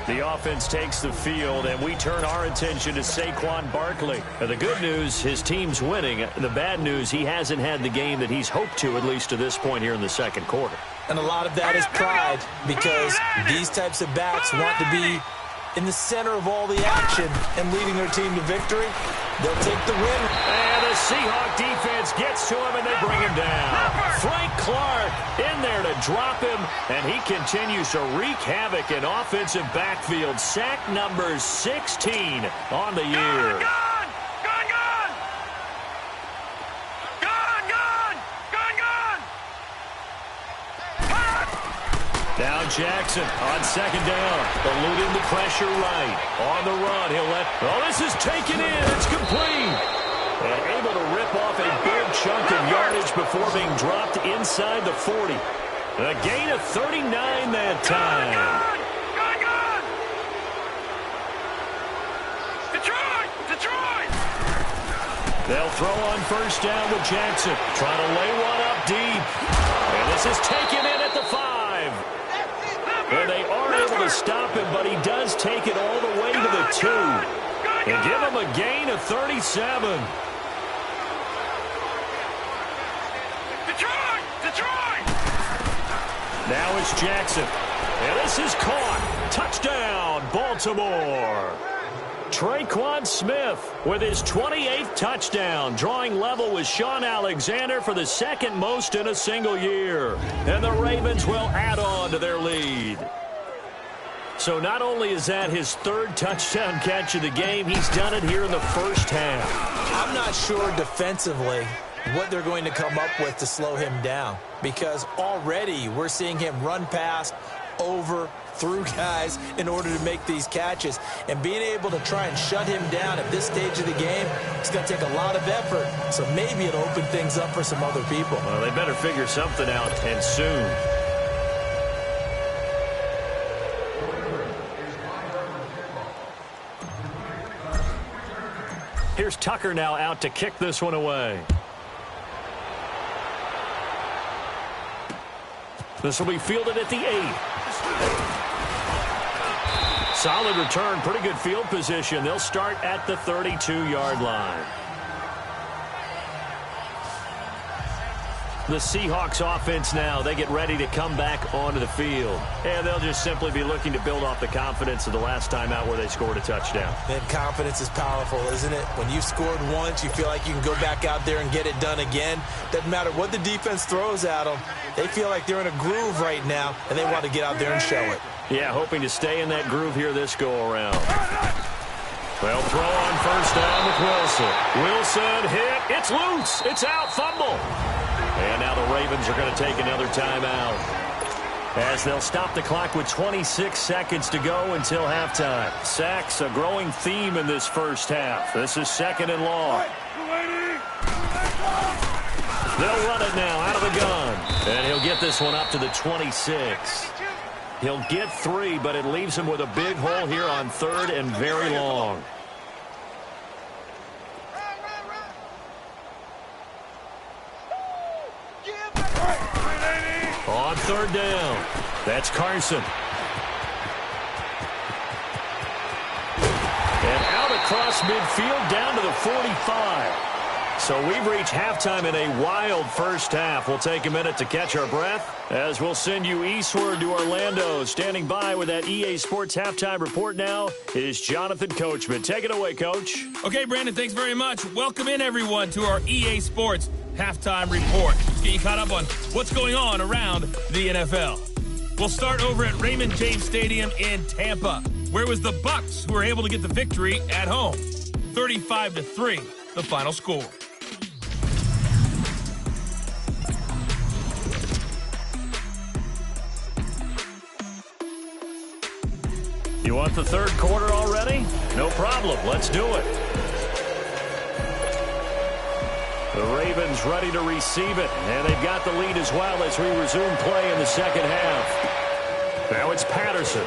The offense takes the field, and we turn our attention to Saquon Barkley. The good news, his team's winning. The bad news, he hasn't had the game that he's hoped to, at least to this point here in the second quarter. And a lot of that is pride, because these types of backs want to be in the center of all the action and leading their team to victory. They'll take the win. And the Seahawk defense gets to him, and they bring him down. Frank Clark in there to drop him, and he continues to wreak havoc in offensive backfield. Sack number 16 on the year. Now Jackson on second down, eluding the pressure right. On the run, he'll let... Oh, this is taken in. It's complete. And able to rip off a big chunk of yardage before being dropped inside the 40. A gain of 39 that time. Detroit! They'll throw on first down with Jackson. Trying to lay one up deep. And this is taken in at the 5. And they are able to stop him, but he does take it all the way to the 2. And give him a gain of 37. Detroit! Now it's Jackson. And this is caught. Touchdown, Baltimore. Traquan Smith with his 28th touchdown, drawing level with Sean Alexander for the second most in a single year. And the Ravens will add on to their lead. So not only is that his 3rd touchdown catch of the game, he's done it here in the first half. I'm not sure defensively what they're going to come up with to slow him down, because already we're seeing him run past, over, through guys in order to make these catches. And being able to try and shut him down at this stage of the game, it's going to take a lot of effort. So maybe it'll open things up for some other people. Well, they better figure something out, and soon. Here's Tucker now out to kick this one away. This will be fielded at the 8. Solid return, pretty good field position. They'll start at the 32-yard line. The Seahawks offense now, they get ready to come back onto the field. And they'll just simply be looking to build off the confidence of the last time out where they scored a touchdown. And confidence is powerful, isn't it? When you've scored once, you feel like you can go back out there and get it done again. Doesn't matter what the defense throws at them. They feel like they're in a groove right now, and they want to get out there and show it. Yeah, hoping to stay in that groove here this go-around. They'll throw on first down with Wilson. Wilson hit. It's loose. It's out. Fumble. And now the Ravens are going to take another timeout as they'll stop the clock with 26 seconds to go until halftime. Sacks, a growing theme in this first half. This is second and long. They'll run it now out of the gun. And he'll get this one up to the 26. He'll get 3, but it leaves him with a big hole here on third and very long. On third down, that's Carson. And out across midfield down to the 45. So we've reached halftime in a wild first half. We'll take a minute to catch our breath as we'll send you eastward to Orlando. Standing by with that EA Sports halftime report now is Jonathan Coachman. Take it away, Coach. Okay, Brandon, thanks very much. Welcome in, everyone, to our EA Sports halftime report. Let's get you caught up on what's going on around the NFL. We'll start over at Raymond James Stadium in Tampa, where it was the Bucs who were able to get the victory at home. 35-3, the final score. You want the third quarter already? No problem. Let's do it. The Ravens ready to receive it, and they've got the lead as well as we resume play in the second half. Now it's Patterson.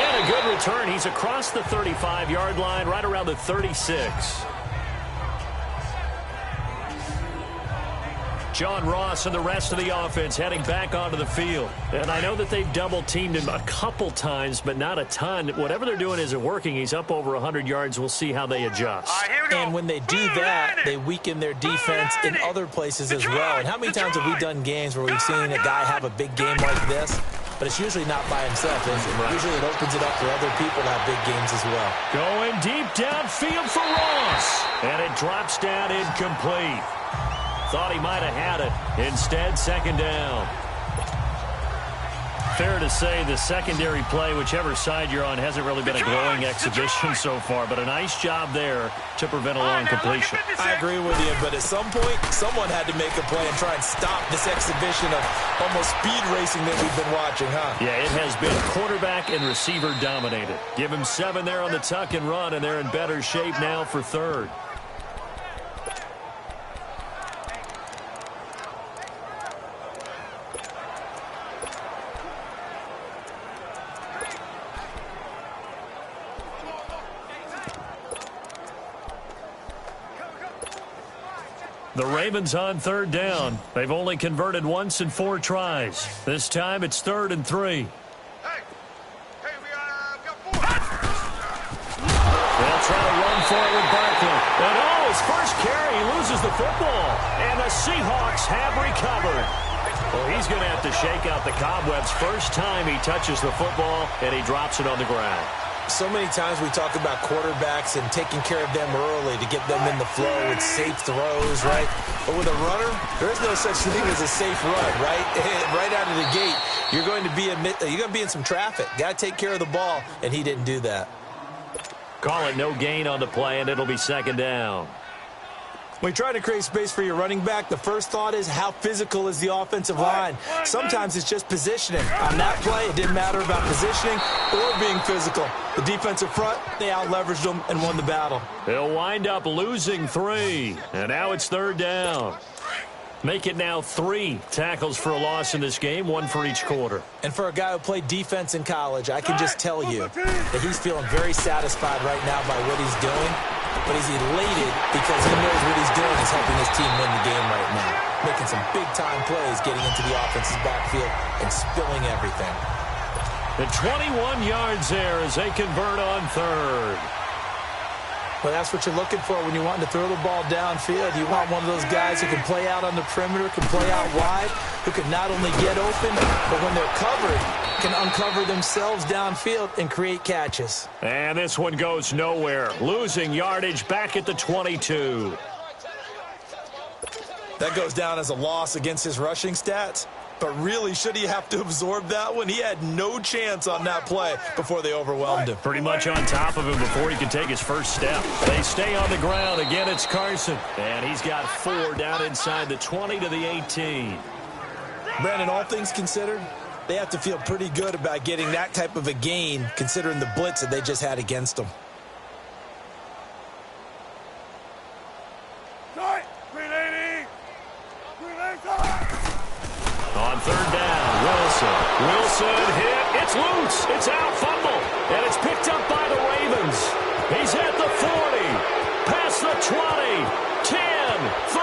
And a good return. He's across the 35-yard line, right around the 36. John Ross and the rest of the offense heading back onto the field. And I know that they've double-teamed him a couple times, but not a ton. Whatever they're doing isn't working. He's up over 100 yards. We'll see how they adjust. And when they do that, they weaken their defense in other places as well. And how many times have we done games where we've seen a guy have a big game like this? But it's usually not by himself, is it? Right. Usually it opens it up for other people to have big games as well. Going deep downfield for Ross. And it drops down incomplete. Thought he might have had it. Instead, second down. Fair to say the secondary play, whichever side you're on, hasn't really been a glowing exhibition so far, but a nice job there to prevent a long completion. I agree with you, but at some point, someone had to make a play and try and stop this exhibition of almost speed racing that we've been watching, huh? Yeah, it has been quarterback and receiver dominated. Give him 7 there on the tuck and run, and they're in better shape now for third. The Ravens on third down. They've only converted once in 4 tries. This time it's 3rd and 3. They'll try to run for it with Barkley. And his first carry, he loses the football. And the Seahawks have recovered. Well, he's going to have to shake out the cobwebs first time he touches the football, and he drops it on the ground. So many times we talk about quarterbacks and taking care of them early to get them in the flow with safe throws, right? But with a runner, there is no such thing as a safe run, right? Right out of the gate, you're going to be in some traffic. Got to take care of the ball, and he didn't do that. Call it no gain on the play, and it'll be second down. When you try to create space for your running back, the first thought is how physical is the offensive line. Sometimes it's just positioning. On that play, it didn't matter about positioning or being physical. The defensive front, they out-leveraged them and won the battle. They'll wind up losing 3, and now it's third down. Make it now 3 tackles for a loss in this game, 1 for each quarter. And for a guy who played defense in college, I can just tell you that he's feeling very satisfied right now by what he's doing. But he's elated because he knows what he's doing is helping his team win the game right now. Making some big-time plays, getting into the offense's backfield and spilling everything. The 21 yards there as they convert on third. Well, that's what you're looking for when you want to throw the ball downfield. You want one of those guys who can play out on the perimeter, can play out wide, who can not only get open, but when they're covered, can uncover themselves downfield and create catches. And this one goes nowhere. Losing yardage back at the 22. That goes down as a loss against his rushing stats. But really, should he have to absorb that one? He had no chance on that play before they overwhelmed him. Pretty much on top of him before he could take his first step. They stay on the ground. Again, it's Carson. And he's got 4 down inside the 20 to the 18. Brandon, all things considered, they have to feel pretty good about getting that type of a gain considering the blitz that they just had against them. On third down, Wilson hit. It's loose. It's out, fumble. And it's picked up by the Ravens. He's at the 40, past the 20, 10, 5.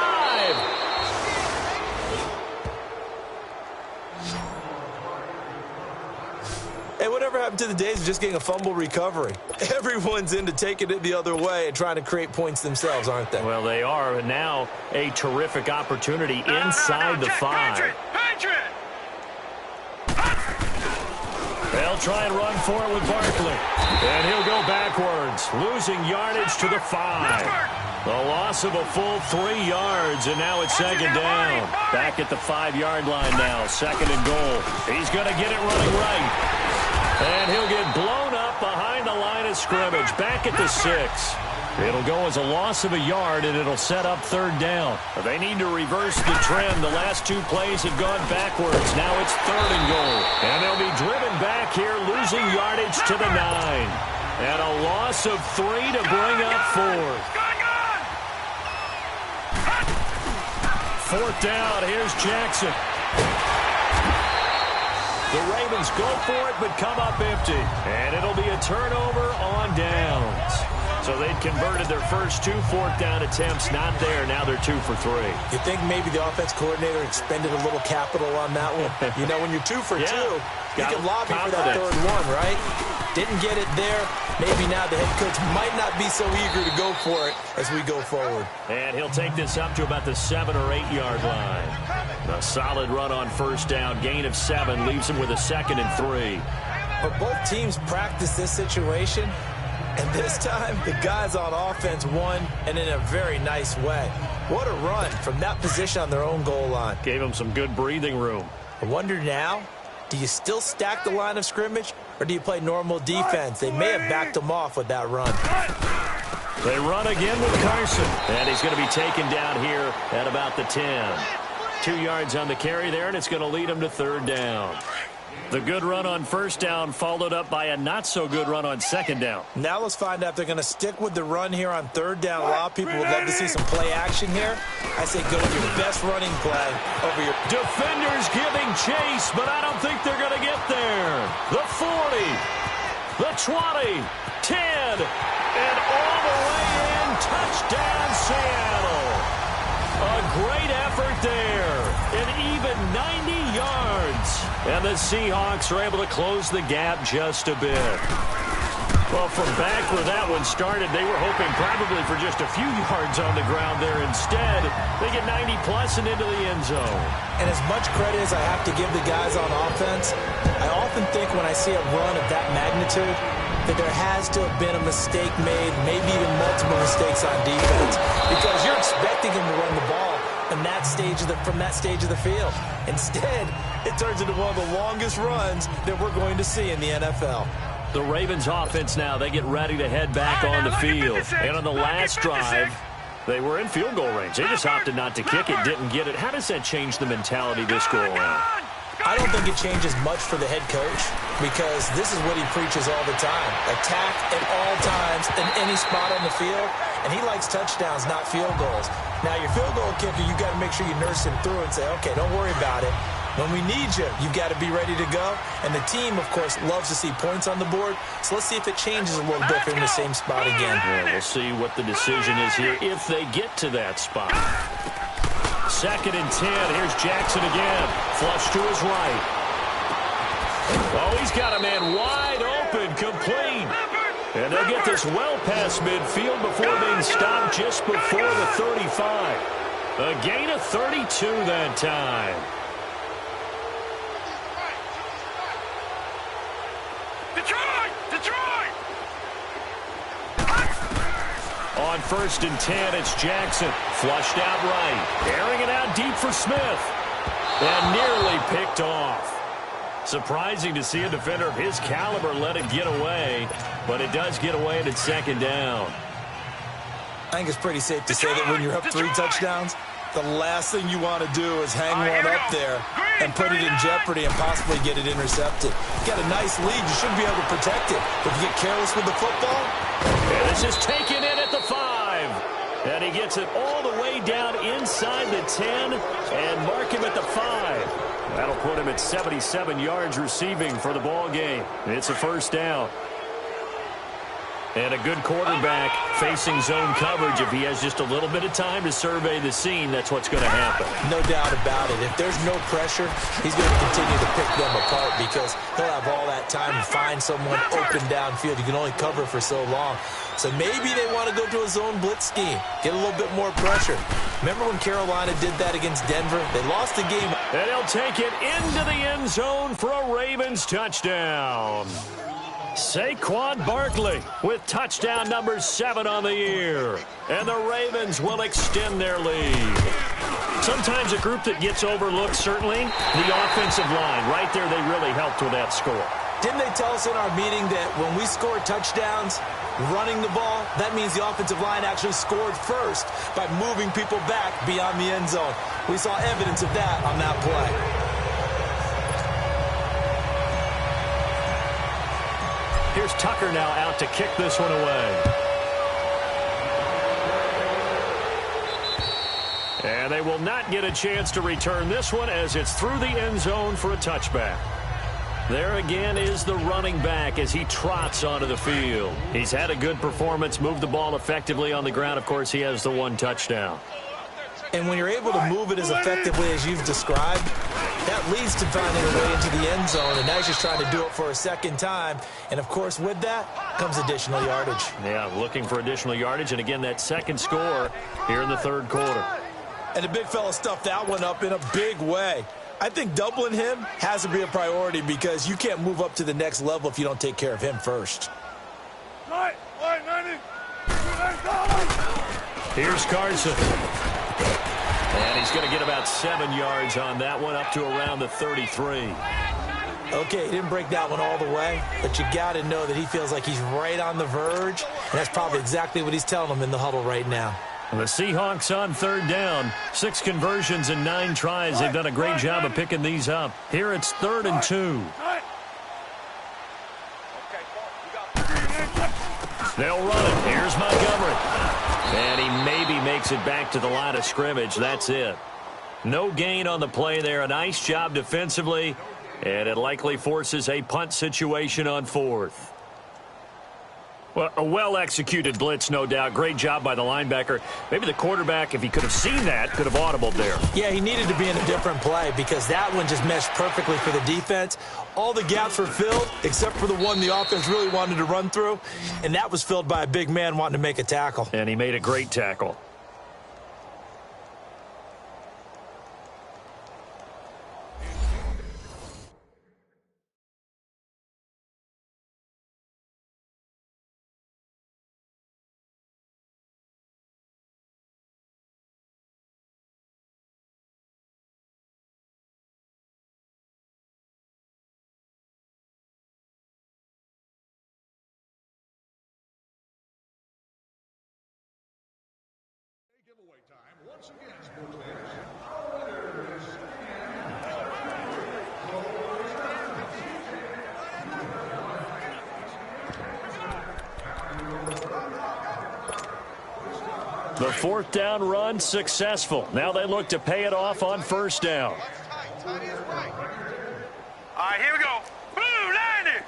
Hey, whatever happened to the days of just getting a fumble recovery? Everyone's into taking it the other way and trying to create points themselves, aren't they? Well, they are. And now a terrific opportunity inside the 5. They'll try and run for it with Barkley. And he'll go backwards, losing yardage to the 5. The loss of a full 3 yards, and now it's second down. Back at the 5-yard line now, second and goal. He's going to get it running right. And he'll get blown up behind the line of scrimmage, back at the 6. It'll go as a loss of a yard, and it'll set up third down. They need to reverse the trend. The last 2 plays have gone backwards. Now it's third and goal. And they'll be driven back here, losing yardage to the 9. And a loss of 3 to bring up 4th. Fourth down, here's Jackson. The Ravens go for it, but come up empty. And it'll be a turnover on downs. So they'd converted their first 2 fourth-down attempts. Not there. Now they're 2 for 3. You think maybe the offense coordinator expended a little capital on that one? You know, when you're 2 for 2, you can lobby for that third one, right? Didn't get it there. Maybe now the head coach might not be so eager to go for it as we go forward. And he'll take this up to about the 7 or 8 yard line. A solid run on first down. Gain of 7 leaves him with a 2nd and 3. But both teams practice this situation. And this time, the guys on offense won, and in a very nice way. What a run from that position on their own goal line. Gave them some good breathing room. I wonder now, do you still stack the line of scrimmage, or do you play normal defense? They may have backed them off with that run. They run again with Carson, and he's going to be taken down here at about the 10. 2 yards on the carry there, and it's going to lead him to third down. The good run on first down followed up by a not-so-good run on second down. Now let's find out if they're going to stick with the run here on third down. A lot of people would love to see some play action here. I say go with your best running play over your... Defenders giving chase, but I don't think they're going to get there. The 40, the 20, 10, and all the way in. Touchdown, Seattle. A great effort there. An even 90 yards. And the Seahawks are able to close the gap just a bit. Well, from back where that one started, they were hoping probably for just a few yards on the ground there. Instead, they get 90-plus and into the end zone. And as much credit as I have to give the guys on offense, I often think when I see a run of that magnitude that there has to have been a mistake made, maybe even multiple mistakes on defense, because you're expecting him to run the ball from that stage of the field. Instead, it turns into one of the longest runs that we're going to see in the NFL. The Ravens offense now, they get ready to head back on the field. And on the last drive, they were in field goal range. They just opted not to kick it, didn't get it. How does that change the mentality this go around? I don't think it changes much for the head coach because this is what he preaches all the time. Attack at all times in any spot on the field, and he likes touchdowns, not field goals. Now, your field goal kicker, you've got to make sure you nurse him through and say, okay, don't worry about it. When we need you, you've got to be ready to go. And the team, of course, loves to see points on the board. So let's see if it changes a little bit from the same spot again. Yeah, we'll see what the decision is here if they get to that spot. 2nd and 10. Here's Jackson again. Flush to his right. Oh, he's got a man wide open, complete. And they'll get this well past midfield before being stopped just before the 35. A gain of 32 that time. On 1st and 10, it's Jackson. Flushed out right. Airing it out deep for Smith. And nearly picked off. Surprising to see a defender of his caliber let it get away. But it does get away and it's 2nd down. I think it's pretty safe to say that when you're up 3 touchdowns, the last thing you want to do is hang one up there and put it in jeopardy and possibly get it intercepted. You got a nice lead. You should be able to protect it. But if you get careless with the football. And this is taken in at the 5. And he gets it all the way down inside the 10 and mark him at the 5. That'll put him at 77 yards receiving for the ball game. It's a 1st down. And a good quarterback facing zone coverage. If he has just a little bit of time to survey the scene, that's what's going to happen. No doubt about it. If there's no pressure, he's going to continue to pick them apart because he'll have all that time to find someone open downfield. You can only cover for so long. So maybe they want to go to a zone blitz scheme, get a little bit more pressure. Remember when Carolina did that against Denver? They lost the game. And he'll take it into the end zone for a Ravens touchdown. Saquon Barkley with touchdown number 7 on the year. And the Ravens will extend their lead. Sometimes a group that gets overlooked, certainly, the offensive line. Right there, they really helped with that score. Didn't they tell us in our meeting that when we score touchdowns running the ball, that means the offensive line actually scored first by moving people back beyond the end zone? We saw evidence of that on that play. Here's Tucker now out to kick this one away. And they will not get a chance to return this one as it's through the end zone for a touchback. There again is the running back as he trots onto the field. He's had a good performance, moved the ball effectively on the ground. Of course, he has the 1 touchdown. And when you're able to move it as effectively as you've described, that leads to finding a way into the end zone, and now he's just trying to do it for a 2nd time. And, of course, with that comes additional yardage. Yeah, looking for additional yardage, and again, that 2nd score here in the 3rd quarter. And the big fella stuffed that one up in a big way. I think doubling him has to be a priority because you can't move up to the next level if you don't take care of him first. Here's Carson. And he's going to get about 7 yards on that one, up to around the 33. Okay, he didn't break that one all the way, but you got to know that he feels like he's right on the verge, and that's probably exactly what he's telling them in the huddle right now. The Seahawks on 3rd down. 6 conversions and 9 tries. They've done a great job of picking these up. Here it's 3rd and 2. They'll run it. Here's Montgomery. And he maybe makes it back to the line of scrimmage. That's it. No gain on the play there. A nice job defensively. And it likely forces a punt situation on 4th. Well, a well-executed blitz, no doubt. Great job by the linebacker. Maybe the quarterback, if he could have seen that, could have audibled there. Yeah, he needed to be in a different play because that one just meshed perfectly for the defense. All the gaps were filled except for the one the offense really wanted to run through, and that was filled by a big man wanting to make a tackle. And he made a great tackle. The 4th down run successful. Now they look to pay it off on 1st down. All right, here we go. Blue 90.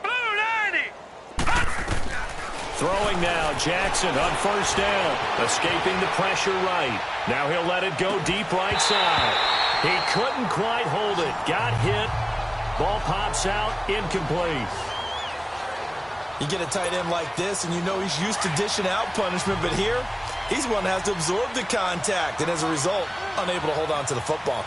Blue 90. Throwing now, Jackson on 1st down. Escaping the pressure right. Now he'll let it go deep right side. He couldn't quite hold it. Got hit. Ball pops out. Incomplete. You get a tight end like this, and you know he's used to dishing out punishment, but here, he's one that has to absorb the contact, and as a result, unable to hold on to the football.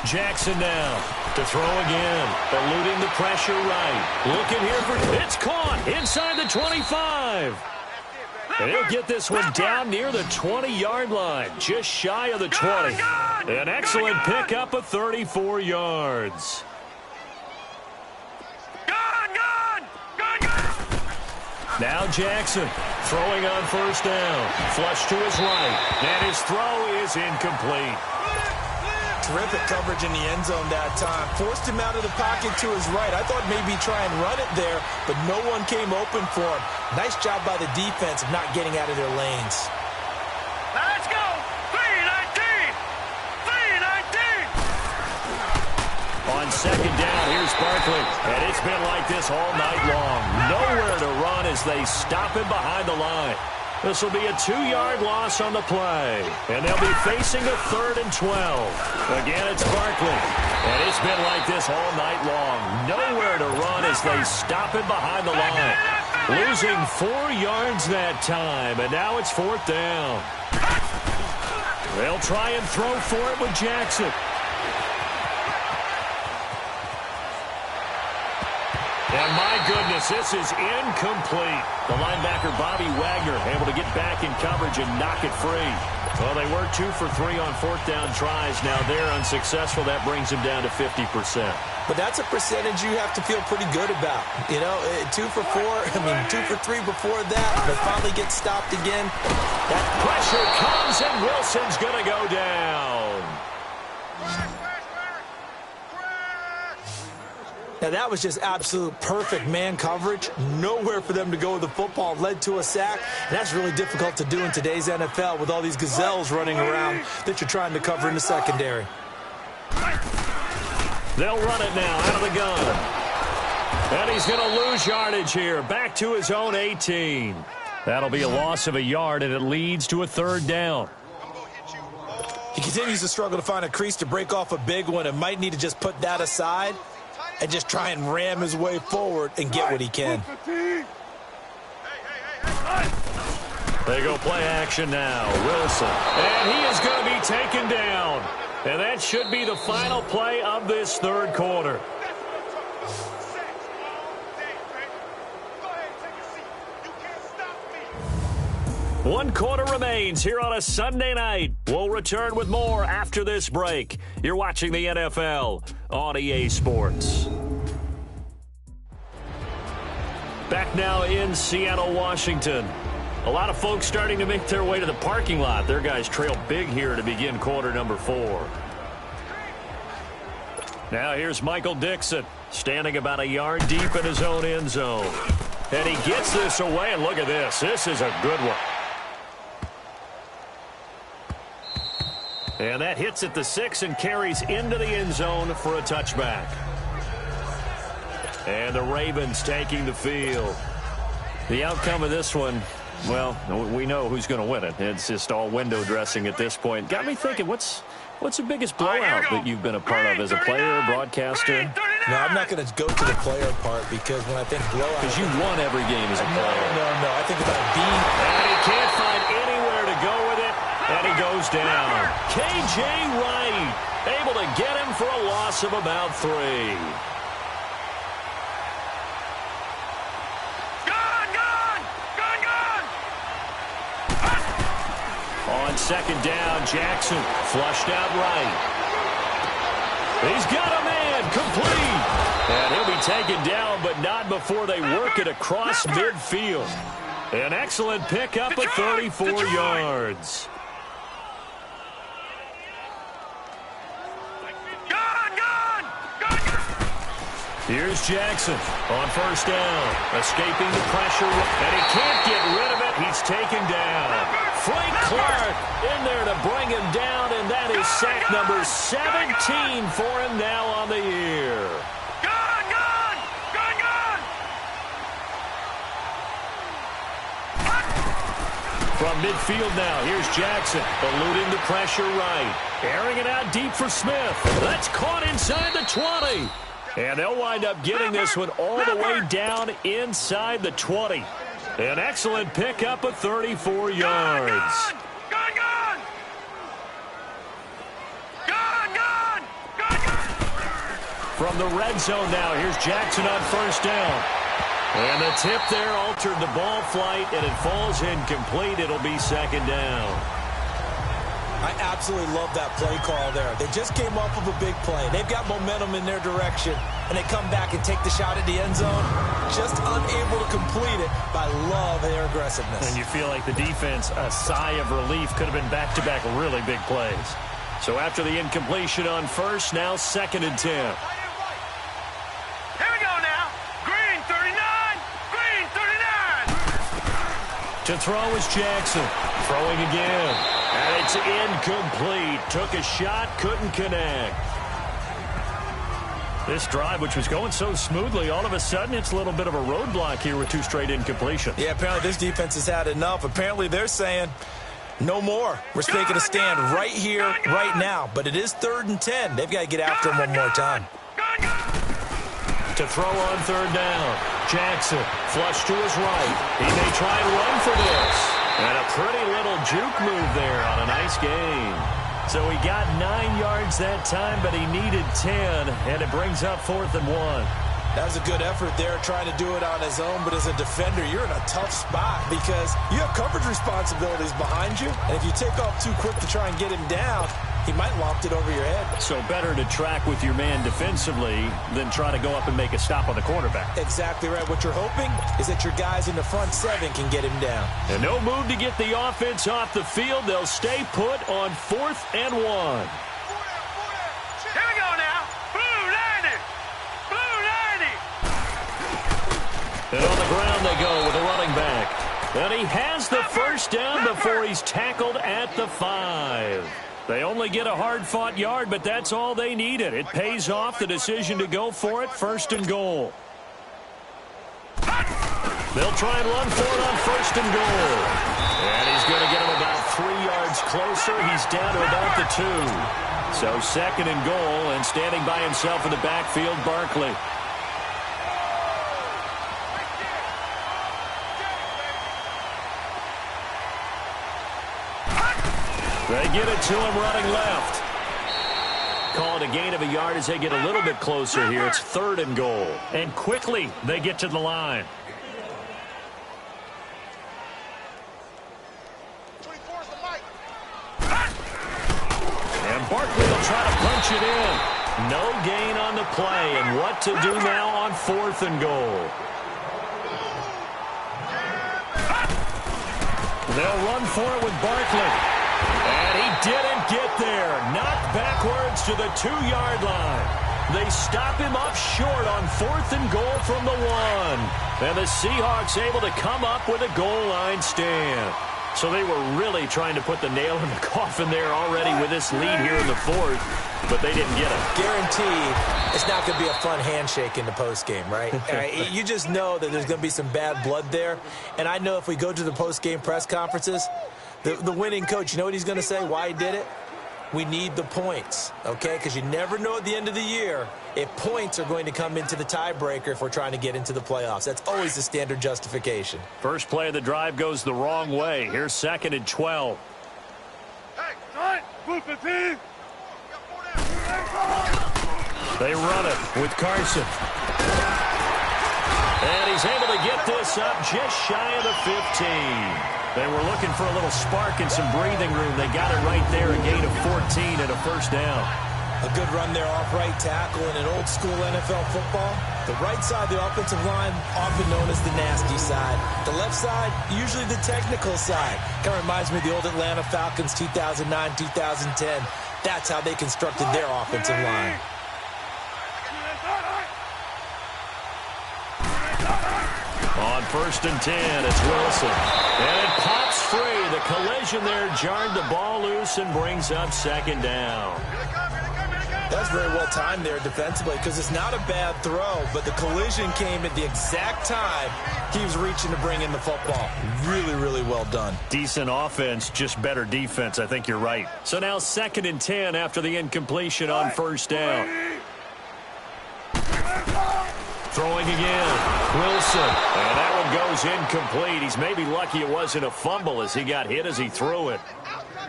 Jackson now to throw again, eluding the pressure right. Looking here for, it's caught inside the 25. And he'll get this one down near the 20-yard line, just shy of the 20. An excellent pickup of 34 yards. Now Jackson throwing on first down. Flush to his right, and his throw is incomplete. Terrific coverage in the end zone that time. Forced him out of the pocket to his right. I thought maybe try and run it there, but no one came open for him. Nice job by the defense of not getting out of their lanes. Now let's go. 3-19. 3-19. On second down, here's Barkley. And it's been like this all night long. Nowhere to run as they stop him behind the line. This will be a 2-yard loss on the play. And they'll be facing a 3rd and 12. Again, it's Barkley. And it's been like this all night long. Nowhere to run as they stop him behind the line. Losing 4 yards that time. And now it's 4th down. They'll try and throw for it with Jackson. And my goodness, this is incomplete. The linebacker, Bobby Wagner, able to get back in coverage and knock it free. Well, they were 2 for 3 on 4th down tries. Now they're unsuccessful. That brings them down to 50%. But that's a percentage you have to feel pretty good about. You know, 2 for 4, 2 for 3 before that, but finally get stopped again. That pressure comes, and Wilson's going to go down. Now, that was just absolute perfect man coverage. Nowhere for them to go with the football. Led to a sack. And that's really difficult to do in today's NFL with all these gazelles running around that you're trying to cover in the secondary. They'll run it now out of the gun. And he's going to lose yardage here. Back to his own 18. That'll be a loss of a yard, and it leads to a 3rd down. He continues to struggle to find a crease to break off a big one and might need to just put that aside and just try and ram his way forward and get what he can. They go play action now. Wilson. And he is going to be taken down. And that should be the final play of this 3rd quarter. One quarter remains here on a Sunday night. We'll return with more after this break. You're watching the NFL on EA Sports. Back now in Seattle, Washington. A lot of folks starting to make their way to the parking lot. Their guys trail big here to begin quarter number 4. Now here's Michael Dixon, standing about a yard deep in his own end zone. And he gets this away, and look at this. This is a good one. And that hits at the 6 and carries into the end zone for a touchback. And the Ravens taking the field. The outcome of this one, well, we know who's going to win it. It's just all window dressing at this point. Got me thinking, what's the biggest blowout that you've been a part of as a player, broadcaster? No, I'm not going to go to the player part because when I think blowout... Because you won every game as a player. No. I think about being... And he can't find anywhere to go with it. And he goes down. K.J. Wright able to get him for a loss of about 3. On second down, Jackson flushed out right. He's got a man complete. And he'll be taken down, but not before they work it across midfield. An excellent pickup of 34 yards. Here's Jackson on first down, escaping the pressure, and he can't get rid of it. He's taken down. Frank Clark in there to bring him down, and that is sack number 17 for him now on the year. From From midfield now, here's Jackson, eluding the pressure right. Airing it out deep for Smith. That's caught inside the 20. And they'll wind up getting this one all the way down inside the 20. An excellent pickup of 34 yards. From the red zone now, here's Jackson on first down. And the tip there altered the ball flight, and it falls incomplete. It'll be second down. I absolutely love that play call there. They just came off of a big play. They've got momentum in their direction, and they come back and take the shot at the end zone, just unable to complete it. But I love their aggressiveness. And you feel like the defense, a sigh of relief, could have been back-to-back really big plays. So after the incompletion on first, now second and 10. To throw is Jackson. Throwing again. And it's incomplete. Took a shot, couldn't connect. This drive, which was going so smoothly, all of a sudden it's a little bit of a roadblock here with 2 straight incompletions. Yeah, apparently this defense has had enough. Apparently they're saying, no more. We're taking a stand right here, right now. But it is 3rd and 10. They've got to get after him one more time. To throw on third down. Jackson, flush to his right. He may try and run for this. And a pretty little juke move there on a nice gain. So he got 9 yards that time, but he needed 10, and it brings up 4th and 1. That was a good effort there, trying to do it on his own. But as a defender, you're in a tough spot because you have coverage responsibilities behind you. And if you take off too quick to try and get him down, he might loft it over your head. So better to track with your man defensively than try to go up and make a stop on the quarterback. Exactly right. What you're hoping is that your guys in the front 7 can get him down. And no move to get the offense off the field. They'll stay put on 4th and 1. Here we go now. Blue 90. Blue 90. And on the ground they go with a running back. And he has the first down before he's tackled at the 5. They only get a hard-fought yard, but that's all they needed. It pays off the decision to go for it, 1st and goal. They'll try and run for it on 1st and goal. And he's going to get him about 3 yards closer. He's down to about the 2. So 2nd and goal, and standing by himself in the backfield, Barkley. They get it to him running left. Call it a gain of a yard as they get a little bit closer here. It's 3rd and goal. And quickly they get to the line. And Barkley will try to punch it in. No gain on the play. And what to do now on 4th and goal. They'll run for it with Barkley. And he didn't get there. Knocked backwards to the 2-yard line. They stop him up short on 4th and goal from the 1. And the Seahawks able to come up with a goal line stand. So they were really trying to put the nail in the coffin there already with this lead here in the 4th. But they didn't get it. Guaranteed it's not going to be a fun handshake in the postgame, right? You just know that there's going to be some bad blood there. And I know if we go to the postgame press conferences, the winning coach, you know what he's going to say, why he did it? We need the points, okay? Because you never know at the end of the year if points are going to come into the tiebreaker if we're trying to get into the playoffs. That's always the standard justification. First play of the drive goes the wrong way. Here's 2nd and 12. They run it with Carson. And he's able to get this up just shy of the 15. They were looking for a little spark and some breathing room. They got it right there, a gain of 14 and a 1st down. A good run there off right tackle in an old-school NFL football. The right side of the offensive line, often known as the nasty side. The left side, usually the technical side. Kind of reminds me of the old Atlanta Falcons 2009, 2010. That's how they constructed their offensive line. On 1st and 10, it's Wilson. And it pops free. The collision there jarred the ball loose and brings up 2nd down. That's very well timed there defensively because it's not a bad throw, but the collision came at the exact time he was reaching to bring in the football. Really, really well done. Decent offense, just better defense. I think you're right. So now 2nd and 10 after the incompletion on first down. Throwing again. Wilson. And that one goes incomplete. He's maybe lucky it wasn't a fumble as he got hit as he threw it.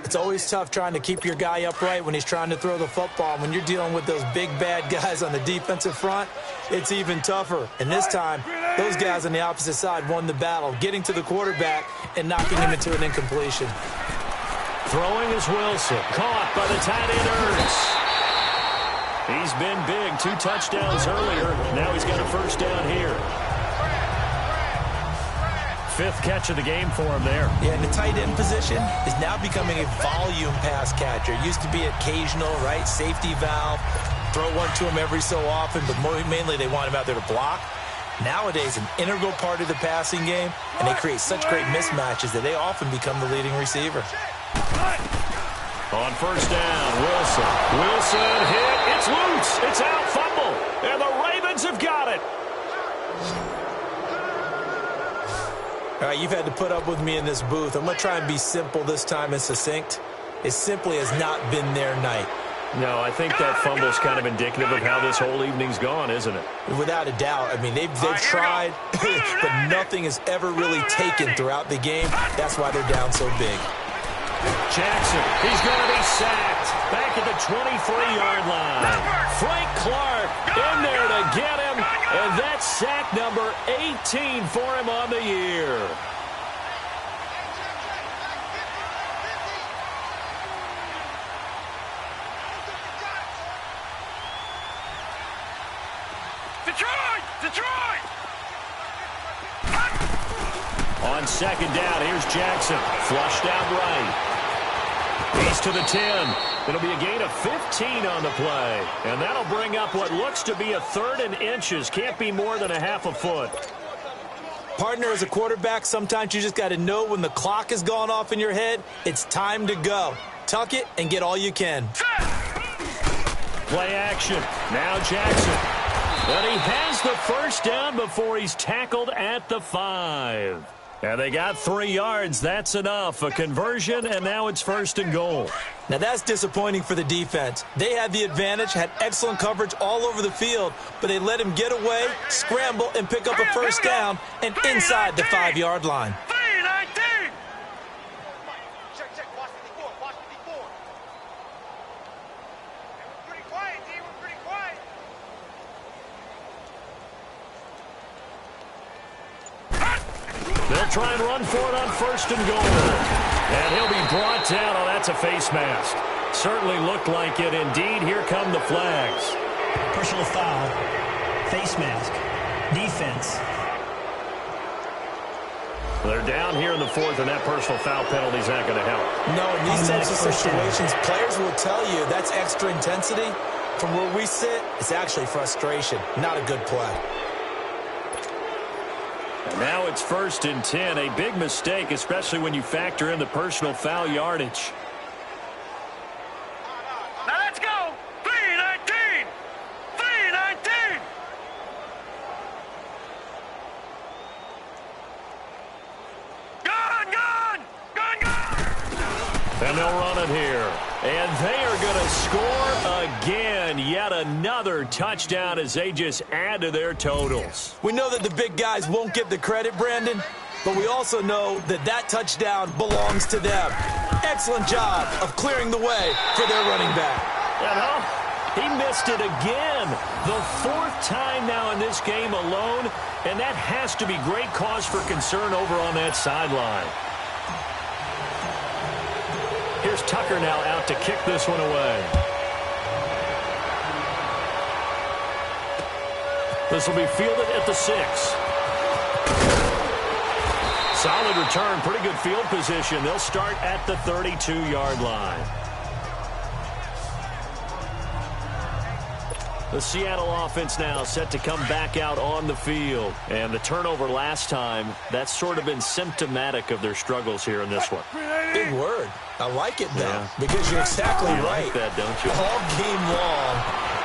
It's always tough trying to keep your guy upright when he's trying to throw the football. When you're dealing with those big, bad guys on the defensive front, it's even tougher. And this time, those guys on the opposite side won the battle, getting to the quarterback and knocking him into an incompletion. Throwing is Wilson. Caught by the tight end, Ernst. He's been big. 2 touchdowns earlier. Now he's got a first down here. 5th catch of the game for him there. Yeah, and the tight end position is now becoming a volume pass catcher. It used to be occasional, right? Safety valve. Throw one to him every so often, but mainly they want him out there to block. Nowadays, an integral part of the passing game, and they create such great mismatches that they often become the leading receiver. On first down, Wilson. Wilson hit. It's loose. It's out. Fumble. And the Ravens have got it. All right, you've had to put up with me in this booth. I'm going to try and be simple this time and succinct. It simply has not been their night. No, I think that fumble's kind of indicative of how this whole evening's gone, isn't it? Without a doubt. I mean, they've tried, but nothing has ever really taken throughout the game. That's why they're down so big. Jackson, he's going to be sacked. Back at the 23-yard line. Frank Clark in there to get him. And that's sack number 18 for him on the year. Detroit! On 2nd down, here's Jackson. Flushed out right. He's to the 10. It'll be a gain of 15 on the play. And that'll bring up what looks to be a 3rd and inches. Can't be more than a half a foot. Partner, as a quarterback, sometimes you just got to know when the clock has gone off in your head, it's time to go. Tuck it and get all you can. Play action. Now Jackson. And he has the first down before he's tackled at the 5. And they got 3 yards. That's enough. A conversion, and now it's 1st and goal. Now, that's disappointing for the defense. They had the advantage, had excellent coverage all over the field, but they let him get away, scramble, and pick up a first down and inside the 5-yard line. They'll try and run for it on 1st and goal. And he'll be brought down. Oh, that's a face mask. Certainly looked like it. Indeed, here come the flags. Personal foul, face mask, defense. They're down here in the 4th, and that personal foul penalty is not going to help. No, in these types of situations, players will tell you that's extra intensity. From where we sit, it's actually frustration. Not a good play. And now it's 1st and 10. A big mistake, especially when you factor in the personal foul yardage. Now let's go. 3-19. 3-19. Gone. And they'll run it here. And they are going to score again. Yet another touchdown as they just add to their totals. We know that the big guys won't get the credit, Brandon, but we also know that that touchdown belongs to them. Excellent job of clearing the way for their running back. You know, he missed it again. The 4th time now in this game alone, and that has to be great cause for concern over on that sideline. Here's Tucker now out to kick this one away. This will be fielded at the 6. Solid return, pretty good field position. They'll start at the 32-yard line. The Seattle offense now set to come back out on the field. And the turnover last time, that's sort of been symptomatic of their struggles here in this one. Big word. I like it, though, because you're exactly right. Like that, don't you? All game long,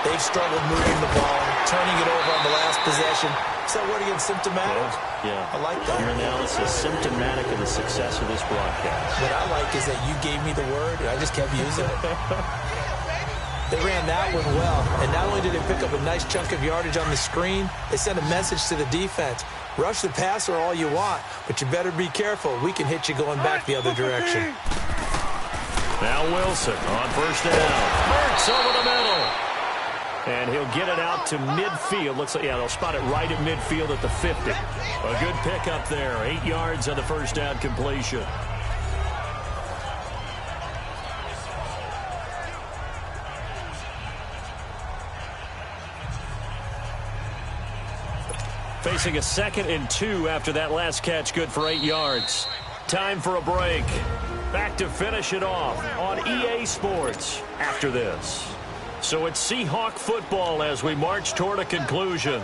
they've struggled moving the ball, turning it over on the last possession. So what again, symptomatic? Yeah. I like that. Your analysis, symptomatic of the success of this broadcast. What I like is that you gave me the word, and I just kept using it. They ran that one well, and not only did they pick up a nice chunk of yardage on the screen, they sent a message to the defense. Rush the passer all you want, but you better be careful. We can hit you going back the other direction. Now Wilson on first down. Burks over the middle. And he'll get it out to midfield. Looks like, they'll spot it right at midfield at the 50. A good pickup there. 8 yards on the first down completion. Facing a 2nd and 2 after that last catch, good for 8 yards. Time for a break. Back to finish it off on EA Sports after this. So it's Seahawk football as we march toward a conclusion.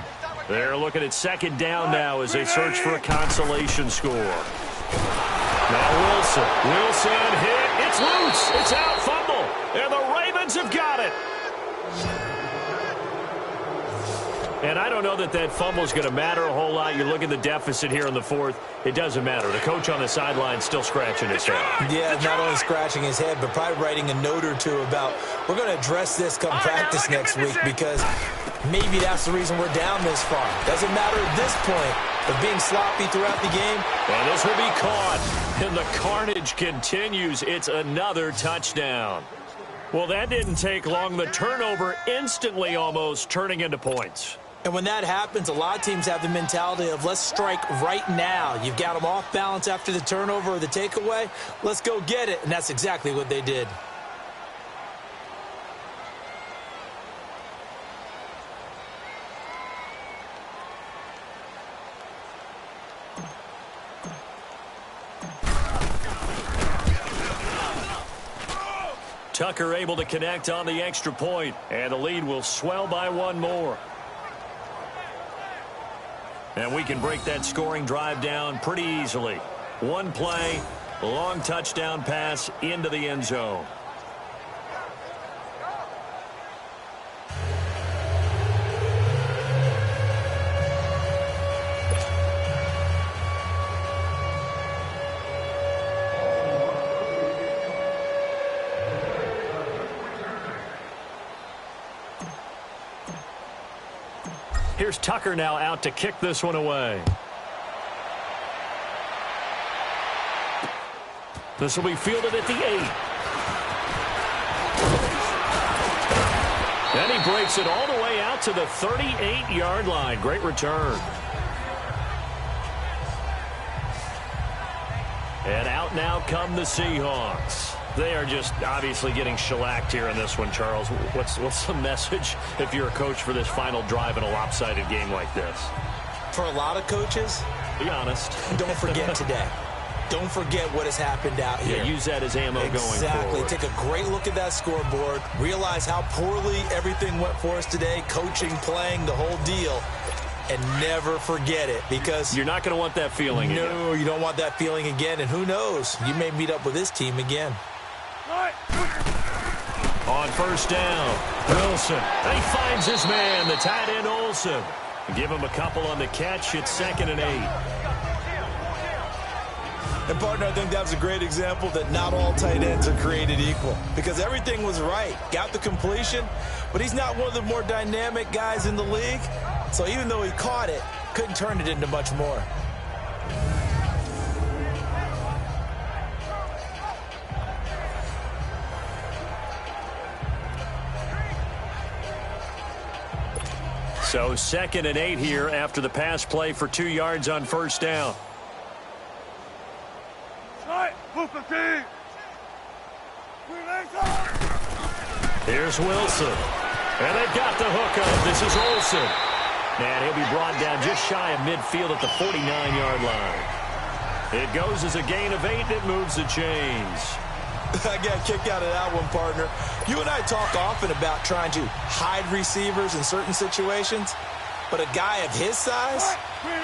They're looking at 2nd down now as they search for a consolation score. Now Wilson. Wilson hit. It's loose. It's out. Fumble. And the Ravens have got it. And I don't know that that fumble is going to matter a whole lot. You look at the deficit here in the 4th. It doesn't matter. The coach on the sideline is still scratching his head. Yeah, not only scratching his head, but probably writing a note or two about, we're going to address this come practice next week because maybe that's the reason we're down this far. Doesn't matter at this point, but being sloppy throughout the game. And this will be caught. And the carnage continues. It's another touchdown. Well, that didn't take long. The turnover instantly almost turning into points. And when that happens, a lot of teams have the mentality of let's strike right now. You've got them off balance after the turnover or the takeaway. Let's go get it. And that's exactly what they did. Tucker able to connect on the extra point, and the lead will swell by 1 more. And we can break that scoring drive down pretty easily. 1 play, long touchdown pass into the end zone. Here's Tucker now out to kick this one away. This will be fielded at the 8. And he breaks it all the way out to the 38-yard line. Great return. And out now come the Seahawks. They are just obviously getting shellacked here in this one, Charles. What's the message if you're a coach for this final drive in a lopsided game like this? For a lot of coaches, be honest. Don't forget today. Don't forget what has happened out here. Yeah, use that as ammo going forward. Exactly. Take a great look at that scoreboard. Realize how poorly everything went for us today. Coaching, playing, the whole deal. And never forget it, because you're not going to want that feeling again. No, you don't want that feeling again. And who knows? You may meet up with this team again. On first down, Wilson. He finds his man, the tight end Olsen. Give him a couple on the catch. It's 2nd and 8. And, partner, I think that was a great example that not all tight ends are created equal, because everything was right. Got the completion, but he's not one of the more dynamic guys in the league. So even though he caught it, couldn't turn it into much more. So 2nd and 8 here after the pass play for 2 yards on first down. Here's Wilson. And they've got the hookup. This is Olsen. And he'll be brought down just shy of midfield at the 49-yard line. It goes as a gain of 8. It moves the chains. I got a kick out of that one, partner. You and I talk often about trying to hide receivers in certain situations, but a guy of his size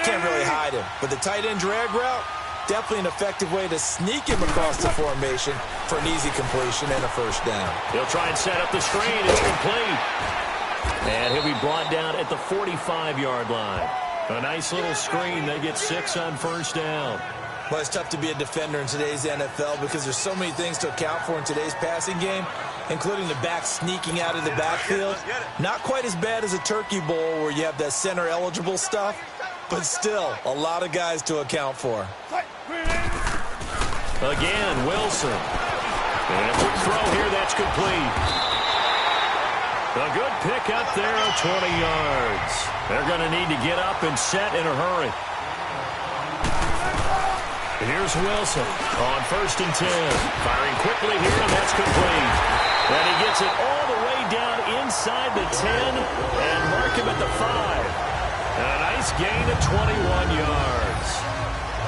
can't really hide him. But the tight end drag route, definitely an effective way to sneak him across the formation for an easy completion and a first down. He'll try and set up the screen. It's complete. And he'll be brought down at the 45-yard line. A nice little screen. They get 6 on first down. Well, it's tough to be a defender in today's NFL because there's so many things to account for in today's passing game, including the back sneaking out of the backfield. Not quite as bad as a turkey bowl where you have that center-eligible stuff, but still a lot of guys to account for. Again, Wilson. And a quick throw here, that's complete. A good pick up there of 20 yards. They're going to need to get up and set in a hurry. Here's Wilson on 1st and 10. Firing quickly here, and that's complete. And he gets it all the way down inside the 10 and mark him at the 5. A nice gain of 21 yards.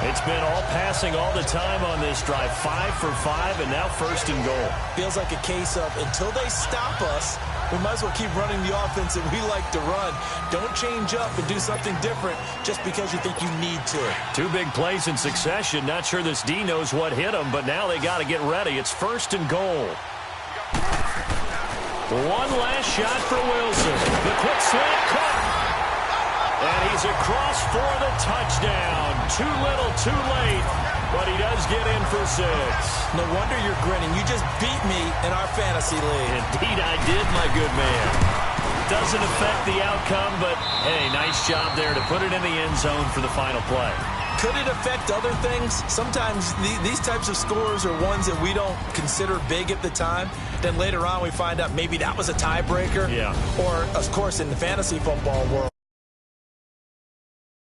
It's been all passing all the time on this drive. 5 for 5, and now 1st and goal. Feels like a case of until they stop us, we might as well keep running the offense that we like to run. Don't change up and do something different just because you think you need to. 2 big plays in succession. Not sure this D knows what hit him, but now they got to get ready. It's 1st and goal. One last shot for Wilson. The quick slant cut. And he's across for the touchdown. Too little, too late. But he does get in for 6. No wonder you're grinning. You just beat me in our fantasy league. Indeed I did, my good man. Doesn't affect the outcome, but, hey, nice job there to put it in the end zone for the final play. Could it affect other things? Sometimes these types of scores are ones that we don't consider big at the time. Then later on we find out maybe that was a tiebreaker. Yeah. Or, of course, in the fantasy football world,